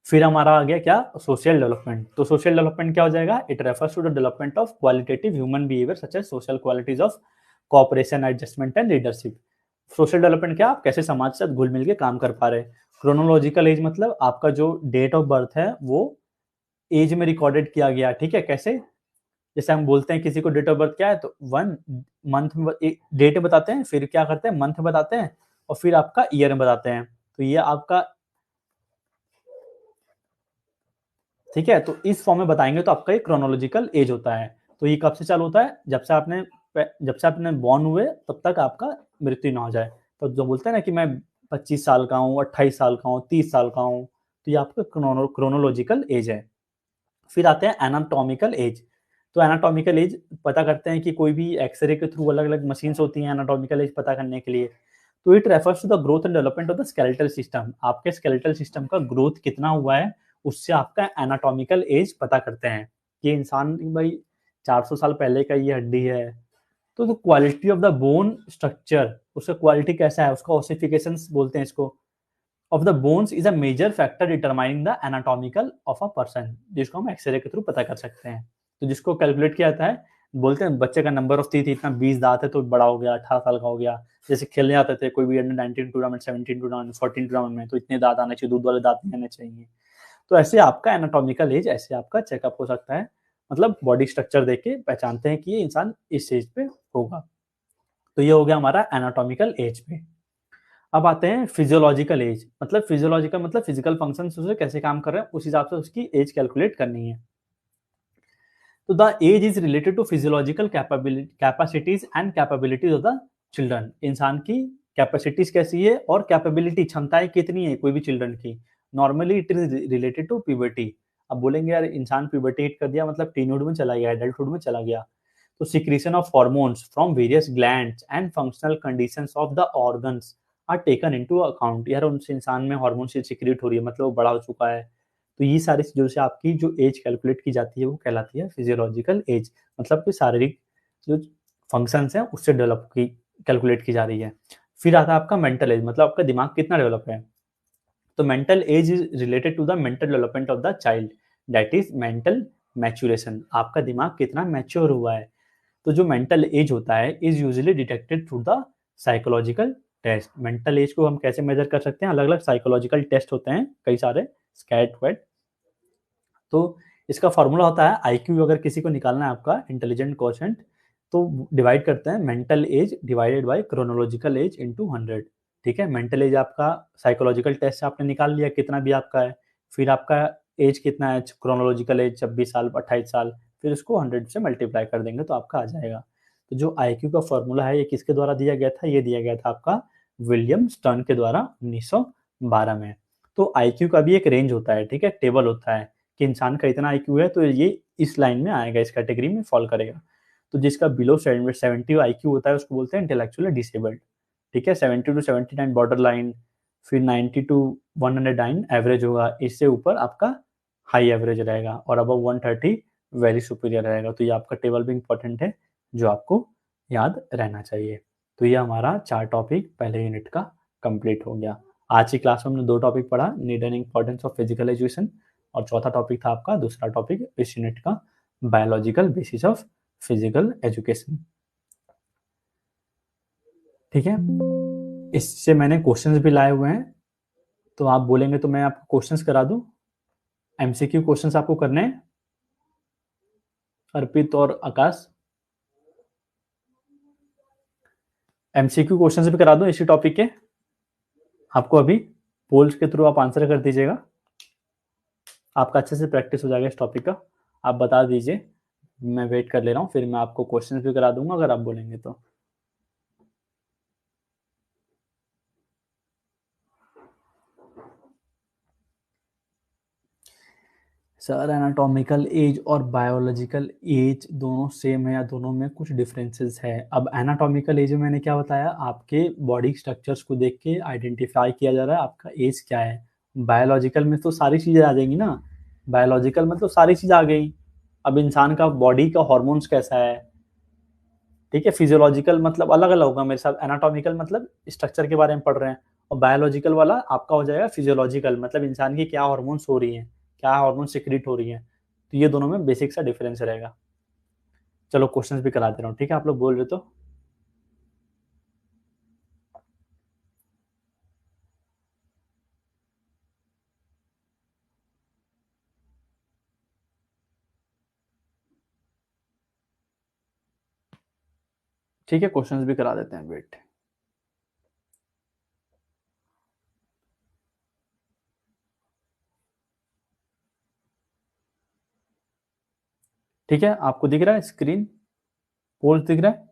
फिर हमारा आ गया क्या? Social development. तो सोशल डेवलपमेंट क्या हो जाएगा? It refers to the development of qualitative human behaviour such as social qualities of cooperation, adjustment and leadership. Social development क्या, आप कैसे समाज के साथ घुल मिल के काम कर पा रहे हैं। क्रोनोलॉजिकल एज मतलब आपका जो डेट ऑफ बर्थ है वो एज में रिकॉर्डेड किया गया, ठीक है। कैसे, जैसे हम बोलते हैं किसी को डेट ऑफ बर्थ क्या है, तो वन मंथ में डेट बताते हैं, फिर क्या करते हैं, मंथ बताते हैं, और फिर आपका ईयर में बताते हैं। तो ये आपका, ठीक है, तो इस फॉर्म में बताएंगे तो आपका ये क्रोनोलॉजिकल एज होता है। तो ये कब से चालू होता है, जब से आपने बॉर्न हुए तब तक आपका मृत्यु ना हो जाए। तो जो बोलते हैं ना कि मैं 25 साल का हूँ, 28 साल का हूँ, 30 साल का हूँ, तो ये आपका क्रोनोलॉजिकल एज है। फिर आते हैं एनाटॉमिकल एज। तो एनाटॉमिकल एज पता करते हैं कि कोई भी एक्सरे के थ्रू अलग अलग मशीन्स होती हैं एनाटॉमिकल एज पता करने के लिए। तो it refers to the growth and development of the skeletal system. आपके स्केलेटल सिस्टम का ग्रोथ कितना हुआ है, उससे आपका एनाटॉमिकल एज पता करते हैं। ये इंसान भाई 400 साल पहले का ये हड्डी है, तो quality of the bone structure, उसका क्वालिटी कैसा है, उसका ओसिफिकेशंस बोलते हैं इसको, of the bones is a major factor determining the anatomical of a person, जिसको हम एक्सरे के थ्रू पता कर सकते हैं। तो जिसको कैलकुलेट किया जाता है, बोलते हैं बच्चे का नंबर ऑफ टीथ इतना 20 दांत है तो बड़ा हो गया, 18 साल का हो गया। जैसे खेलने जाते थे कोई भी अंडर 19 टूर्नामेंट, 17 टूर्नामेंट, 14 टूर्नामेंट में, तो इतने दांत आने चाहिए, दूध वाले दांत नहीं आने चाहिए। तो ऐसे आपका एनाटॉमिकल एज, ऐसे आपका चेकअप हो सकता है। मतलब बॉडी स्ट्रक्चर देख के पहचानते हैं कि ये इंसान इस एज पे होगा। तो ये हो गया हमारा एनाटॉमिकल एज पे। अब आते हैं फिजियोलॉजिकल एज। मतलब फिजियोलॉजिकल मतलब फिजिकल फंक्शन उसे कैसे काम कर रहे हैं, उस हिसाब से उसकी एज कैलकुलेट करनी है। तो the age is related to physiological capacities and capabilities of the children. इंसान की कैपेसिटीज कैसी है और कैपेबिलिटी, क्षमताएं कितनी है कोई भी चिल्ड्रन की। Normally it is related to puberty. अब बोलेंगे यार इंसान प्यूबर्टी हिट कर दिया मतलब टीनहुड में चला गया, एडल्टहुड में चला गया। तो secretion of hormones from various glands and functional conditions of the organs are taken into account. यार उनसे इंसान में हार्मोन से सिक्रीट हो रही है, मतलब वो बड़ा हो चुका है। तो ये सारी चीज़ों से आपकी जो एज कैलकुलेट की जाती है वो कहलाती है फिजियोलॉजिकल एज। मतलब कि शारीरिक जो फंक्शंस हैं उससे डेवलप की कैलकुलेट की जा रही है। फिर आता है आपका मेंटल एज, मतलब आपका दिमाग कितना डेवलप है। तो mental age is related to the mental development of the child, that is mental maturation. आपका दिमाग कितना मैच्योर हुआ है। तो जो मेंटल एज होता है is usually detected through the psychological test. Mental age को हम कैसे मेजर कर सकते हैं, अलग अलग साइकोलॉजिकल टेस्ट होते हैं कई सारे, स्कैट वेट। तो इसका फॉर्मूला होता है आईक्यू, अगर किसी को निकालना है आपका इंटेलिजेंट कोशेंट, तो डिवाइड करते हैं mental as divided by chronological age into 100। ठीक है, मेंटल एज आपका साइकोलॉजिकल टेस्ट से आपने निकाल लिया कितना भी आपका है, फिर आपका एज कितना है, क्रोनोलॉजिकल एज 26 साल, 28 साल, फिर उसको 100 से मल्टीप्लाई कर देंगे तो आपका आ जाएगा। तो जो आईक्यू का फॉर्मूला है ये किसके द्वारा दिया गया था, ये दिया गया था आपका विलियम स्टर्न के द्वारा 1912 में। तो आईक्यू का भी एक रेंज होता है, ठीक है, टेबल होता है कि इंसान का इतना आईक्यू है तो ये इस लाइन में आएगा, इस कैटेगरी में फॉल करेगा। तो जिसका बिलो 70 आईक्यू होता है उसको बोलते हैं इंटेलेक्चुअली डिसेबल्ड। ठीक है, 70 टू 79 बॉर्डर लाइन, फिर 90 टू 109 एवरेज होगा, इससे ऊपर आपका हाई एवरेज रहेगा, और अबव 130 वेरी सुपीरियर रहेगा। तो ये आपका टेबल भी इंपॉर्टेंट है जो आपको याद रहना चाहिए। तो ये हमारा 4 टॉपिक पहले यूनिट का कंप्लीट हो गया। आज की क्लास में हमने 2 टॉपिक पढ़ा, need and importance of physical education, और चौथा टॉपिक था आपका दूसरा टॉपिक इस यूनिट का, biological basis of physical education. ठीक है, इससे मैंने क्वेश्चंस भी लाए हुए हैं, तो आप बोलेंगे तो मैं आपको क्वेश्चंस करा दूं। एमसीक्यू क्वेश्चंस आपको करने हैं, अर्पित और आकाश। एमसीक्यू क्वेश्चंस भी करा दूं इसी टॉपिक के आपको, अभी पोल्स के थ्रू आप आंसर कर दीजिएगा, आपका अच्छे से प्रैक्टिस हो जाएगा इस टॉपिक का। आप बता दीजिए, मैं वेट कर ले रहा हूँ, फिर मैं आपको क्वेश्चंस भी करा दूंगा अगर आप बोलेंगे तो। सर एनाटॉमिकल एज और बायोलॉजिकल एज दोनों सेम है या दोनों में कुछ डिफरेंसेस है। अब एनाटॉमिकल एज में मैंने क्या बताया, आपके बॉडी स्ट्रक्चर्स को देख के आइडेंटिफाई किया जा रहा है आपका एज क्या है। बायोलॉजिकल में तो सारी चीज़ें आ जाएंगी ना, बायोलॉजिकल में तो सारी चीज़ आ गई। अब इंसान का बॉडी का हॉर्मोन्स कैसा है, ठीक है, फिजियोलॉजिकल मतलब अलग अलग होगा मेरे साथ, एनाटॉमिकल मतलब स्ट्रक्चर के बारे में पढ़ रहे हैं, और बायोलॉजिकल वाला आपका हो जाएगा फिजियोलॉजिकल, मतलब इंसान की क्या हार्मोन्स हो रही हैं, क्या हार्मोन सिक्रीट हो रही हैं। तो ये दोनों में बेसिक सा डिफरेंस रहेगा। चलो क्वेश्चंस भी करा दे रहा हूँ, ठीक है, आप लोग बोल रहे तो। ठीक है, क्वेश्चंस भी करा देते हैं, वेट। ठीक है, आपको दिख रहा है स्क्रीन, पोल्स दिख रहा है?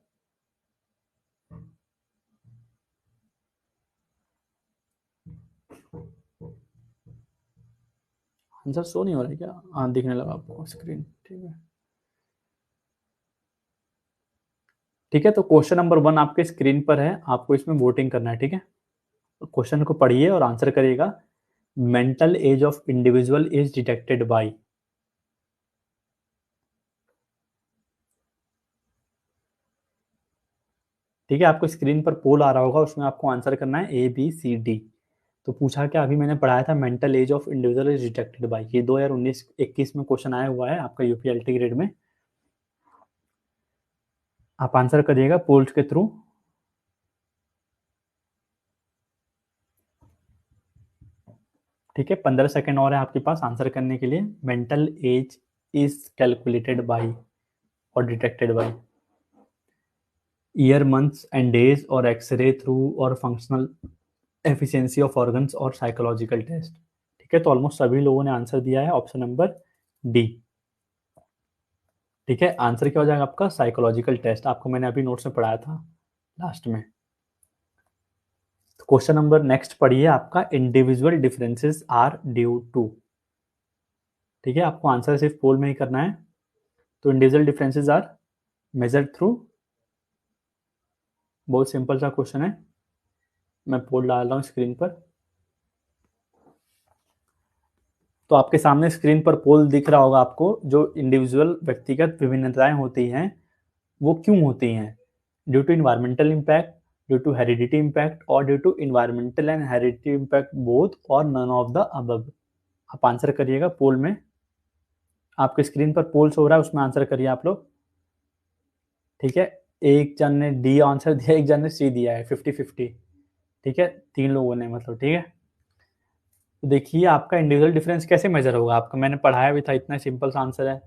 आंसर शो नहीं हो रहा है क्या? हाँ, दिखने लगा आपको स्क्रीन, ठीक है। ठीक है, तो क्वेश्चन नंबर 1 आपके स्क्रीन पर है, आपको इसमें वोटिंग करना है, ठीक है। क्वेश्चन को पढ़िए और आंसर करिएगा। Mental as of individual is detected by. ठीक है, आपको स्क्रीन पर पोल आ रहा होगा, उसमें आपको आंसर करना है ABCD। तो पूछा क्या, अभी मैंने पढ़ाया था mental as of individual is detected by, ये 2019-21 में क्वेश्चन आया हुआ है आपका यूपीएलटी ग्रेड में। आप आंसर करिएगा पोल्स के थ्रू। ठीक है, 15 सेकेंड और है आपके पास आंसर करने के लिए। Mental age is calculated by और detected by year, months and days, और एक्सरे थ्रू, और फंक्शनल एफिशिएंसी ऑफ ऑर्गन्स, और साइकोलॉजिकल टेस्ट। ठीक है, तो ऑलमोस्ट सभी लोगों ने आंसर दिया है ऑप्शन नंबर डी। ठीक है, आंसर क्या हो जाएगा आपका? Psychological test. आपको मैंने अभी नोट्स में पढ़ाया था लास्ट में। क्वेश्चन नंबर नेक्स्ट पढ़िए आपका, individual differences are due to. ठीक है, आपको आंसर सिर्फ पोल में ही करना है। तो individual differences are measured through, बहुत सिंपल सा क्वेश्चन है। मैं पोल डाल रहा हूँ स्क्रीन पर। तो आपके सामने स्क्रीन पर पोल दिख रहा होगा आपको। जो इंडिविजुअल व्यक्तिगत विभिन्नताएं होती हैं वो क्यों होती हैं? Due to environmental impact, due to heredity impact, और due to environmental and heredity impact both, और नन ऑफ द अबव। आप आंसर करिएगा पोल में। आपके स्क्रीन पर पोल हो रहा है, उसमें आंसर करिए आप लोग। ठीक है, एक जन ने डी आंसर दिया, एक जन ने सी दिया है, 50-50। ठीक है, 3 लोगों ने, मतलब। ठीक है, तो देखिए आपका इंडिविजुअल डिफरेंस कैसे मेजर होगा। आपका मैंने पढ़ाया भी था, इतना सिंपल सा आंसर है।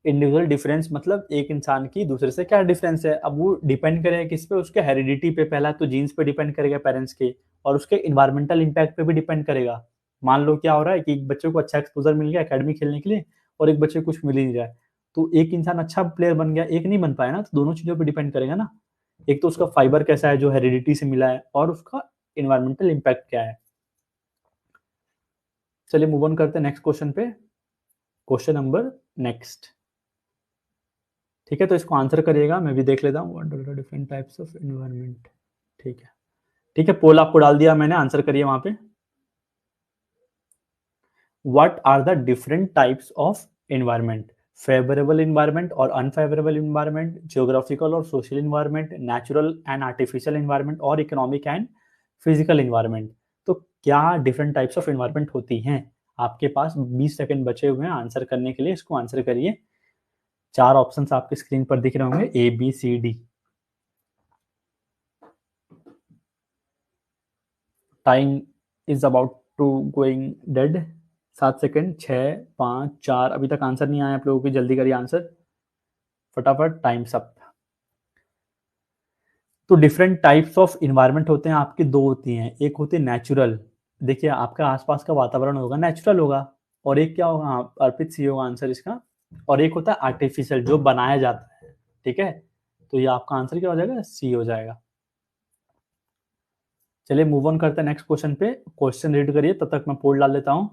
इंडिविजुअल डिफरेंस मतलब एक इंसान की दूसरे से क्या डिफरेंस है। अब वो डिपेंड करेगा किस पे? उसके हेरिडिटी पे, पहला तो जीन्स पे डिपेंड करेगा, पेरेंट्स के, और उसके इन्वायरमेंटल इम्पैक्ट पे भी डिपेंड करेगा। मान लो क्या हो रहा है कि एक बच्चे को अच्छा एक्सपोजर मिल गया एकेडमी खेलने के लिए, और एक बच्चे को कुछ मिल ही नहीं रहा है, तो एक इंसान अच्छा प्लेयर बन गया, एक नहीं बन पाया ना, तो दोनों चीजों पर डिपेंड करेगा ना। एक तो उसका फाइबर कैसा है जो हेरिडिटी से मिला है, और उसका इन्वायरमेंटल इम्पैक्ट क्या है। चलिए मूव ऑन करते हैं नेक्स्ट क्वेश्चन पे। Question number next. ठीक है, तो इसको आंसर करिएगा, मैं भी देख लेता हूँ। What are the different types of environment. ठीक है, ठीक है, पोल आपको डाल दिया मैंने, आंसर करिए वहां पे। What are the different types of environment? Favourable environment और अनफेवरेबल इन्वायरमेंट, जियोग्राफिकल और social environment, natural and artificial environment, और इकोनॉमिक एंड फिजिकल इन्वायरमेंट। तो क्या डिफरेंट टाइप्स ऑफ इन्वायरमेंट होती हैं? आपके पास 20 सेकंड बचे हुए हैं आंसर करने के लिए, इसको आंसर करिए। 4 ऑप्शंस आपके स्क्रीन पर दिख रहे होंगे, ABCD। Time is about to going dead. 7 second, 6, 5, 4, अभी तक आंसर नहीं आया आप लोगों की, जल्दी करिए आंसर फटाफट, टाइम्स अप। तो डिफरेंट टाइप्स ऑफ इन्वायरमेंट होते हैं आपकी, दो होती हैं। एक होती है नेचुरल, देखिए आपका आसपास का वातावरण होगा, नेचुरल होगा। और एक क्या होगा? हाँ, अर्पित सी होगा आंसर इसका। और एक होता है आर्टिफिशियल, जो बनाया जाता है। ठीक है, तो ये आपका आंसर क्या हो जाएगा? सी हो जाएगा। चलिए मूव ऑन करते हैं नेक्स्ट क्वेश्चन पे। क्वेश्चन रीड करिए, तब तक मैं पोल डाल लेता हूं।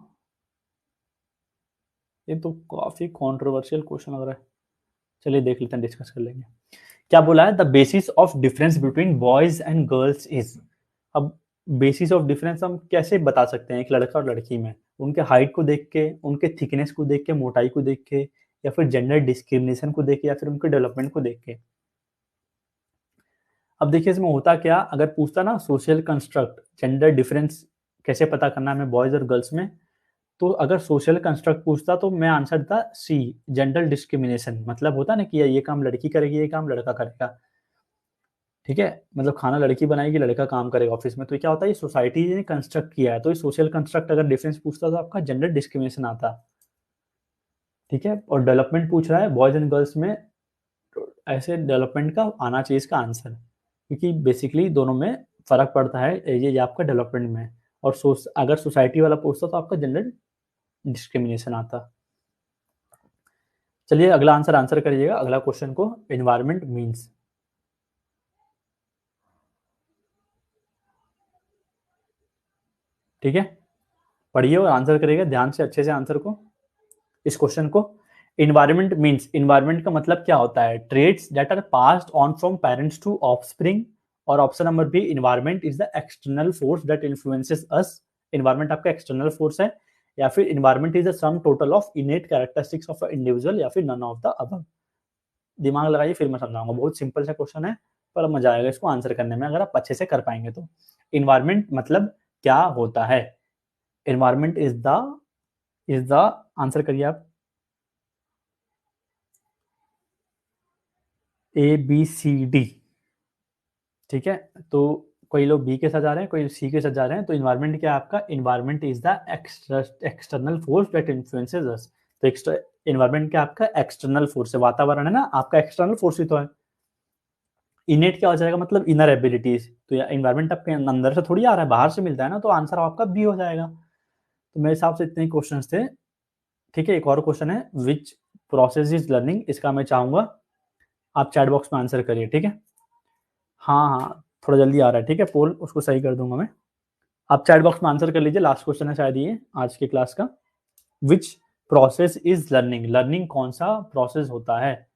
ये तो काफी कंट्रोवर्शियल क्वेश्चन लग रहा है, चलिए देख लेते हैं, डिस्कस कर लेंगे। क्या बोला है? The basis of difference between boys and girls is. अब बेसिस ऑफ डिफरेंस हम कैसे बता सकते हैं एक लड़का और लड़की में? उनके हाइट को देख के, उनके थिकनेस को देख के, मोटाई को देख के, या फिर जेंडर डिस्क्रिमिनेशन को देख के, या फिर उनके डेवलपमेंट को देख के। अब देखिए इसमें होता क्या, अगर पूछता ना सोशल कंस्ट्रक्ट, जेंडर डिफरेंस कैसे पता करना है हमें बॉयज और गर्ल्स में, तो अगर सोशल कंस्ट्रक्ट पूछता तो मैं आंसर देता सी, जेंडर डिस्क्रिमिनेशन। मतलब होता ना कि ये काम लड़की करेगी, ये काम लड़का करेगा। ठीक है, मतलब खाना लड़की बनाएगी, लड़का काम करेगा ऑफिस में। तो क्या होता है, ये सोसाइटी ने कंस्ट्रक्ट किया है, तो ये सोशल कंस्ट्रक्ट अगर डिफरेंस पूछता तो आपका जेंडर डिस्क्रिमिनेशन आता। ठीक है, और डेवलपमेंट पूछ रहा है बॉयज एंड गर्ल्स में, ऐसे डेवलपमेंट का आना चाहिए इसका आंसर, क्योंकि बेसिकली दोनों में फर्क पड़ता है, ये आपका डेवलपमेंट में। और अगर सोसाइटी वाला पूछता तो आपका जेंडर डिस्क्रिमिनेशन आता। चलिए अगला आंसर करिएगा अगला क्वेश्चन को। एनवायरमेंट मीन्स, ठीक है, पढ़िए और आंसर करिएगा ध्यान से, अच्छे से आंसर को, इस क्वेश्चन को। इन्वायरमेंट मीन्स, इन्वायरमेंट का मतलब क्या होता है? Traits that are passed on from parents to offspring. और option number B, environment is the external force that influences us. Environment आपका एक्सटर्नल फोर्स है, या फिर environment is the sum total of innate characteristics of a individual, या फिर none of the above. दिमाग लगाइए, फिर मैं समझाऊंगा। बहुत सिंपल सा क्वेश्चन है, पर मजा आएगा इसको आंसर करने में अगर आप अच्छे से कर पाएंगे तो। इन्वायरमेंट मतलब क्या होता है? इन्वायरमेंट इज द आंसर करिए आप। ए बी सी डी, ठीक है। तो कोई लोग बी के साथ जा रहे हैं, कोई सी के साथ जा रहे हैं। तो इन्वायरमेंट क्या है आपका? Environment is the external force that influences us. तो इन्वायरमेंट क्या आपका? एक्सटर्नल फोर्स है, वातावरण है ना आपका, एक्सटर्नल फोर्स ही तो है। इनेट क्या हो जाएगा? मतलब इनर एबिलिटीज। तो इन्वायरमेंट आपके अंदर से थोड़ी आ रहा है, बाहर से मिलता है ना, तो आंसर आपका बी हो जाएगा। तो मेरे हिसाब से इतने क्वेश्चन थे, ठीक है। एक और क्वेश्चन है, विच प्रोसेस इज लर्निंग, इसका मैं चाहूंगा आप चैट बॉक्स में आंसर करिए, ठीक है। हाँ हाँ, थोड़ा जल्दी आ रहा है, ठीक है, पोल उसको सही कर दूंगा मैं। आप चैट बॉक्स में आंसर कर लीजिए, लास्ट क्वेश्चन है शायद ये आज के क्लास का। विच प्रोसेस इज लर्निंग, लर्निंग कौन सा प्रोसेस होता है?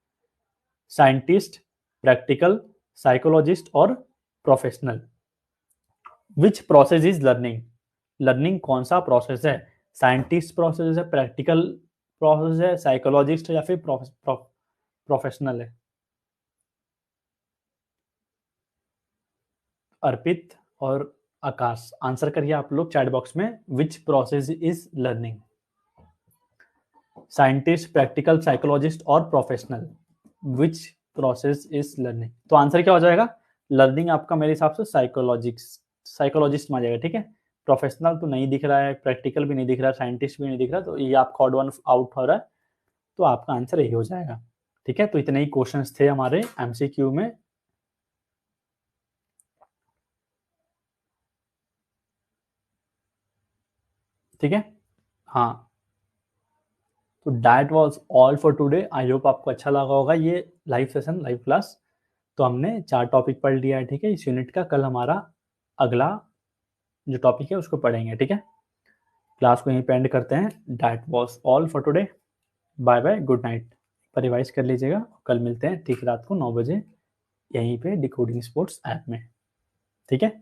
साइंटिस्ट, प्रैक्टिकल, साइकोलॉजिस्ट और professional. Which process is learning, learning कौन सा प्रोसेस है? साइंटिस्ट प्रोसेस है, प्रैक्टिकल प्रोसेस है, साइकोलॉजिस्ट है, या फिर प्रोफेशनल है? अर्पित और आकाश, आंसर करिए आप लोग चैट बॉक्स में। Which process is learning, scientist, practical, psychologist और professional. Which process is learning, तो आंसर क्या हो जाएगा? लर्निंग आपका मेरे हिसाब से साइकोलॉजिस्ट में आ जाएगा, ठीक है। प्रोफेशनल तो नहीं दिख रहा है, प्रैक्टिकल भी नहीं दिख रहा है, साइंटिस्ट भी नहीं दिख रहा, तो ये आपका ऑड वन आउट हो रहा है, तो आपका आंसर यही हो जाएगा, ठीक है। तो इतने ही क्वेश्चंस थे हमारे एमसीक्यू में, ठीक है। हाँ, तो that was all for today. I hope आपको अच्छा लगा होगा ये लाइव सेशन, लाइव क्लास। तो हमने 4 टॉपिक पढ़ लिया है, ठीक है, इस यूनिट का। कल हमारा अगला जो टॉपिक है उसको पढ़ेंगे, ठीक है। क्लास को यहीं पे एंड करते हैं। That was all for today, bye bye, good night. पर रिवाइज कर लीजिएगा, कल मिलते हैं ठीक रात को 9 बजे यहीं पे डिकोडिंग स्पोर्ट्स ऐप में, ठीक है।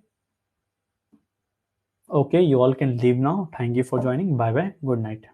Okay, you all can leave now, thank you for joining, bye bye, good night.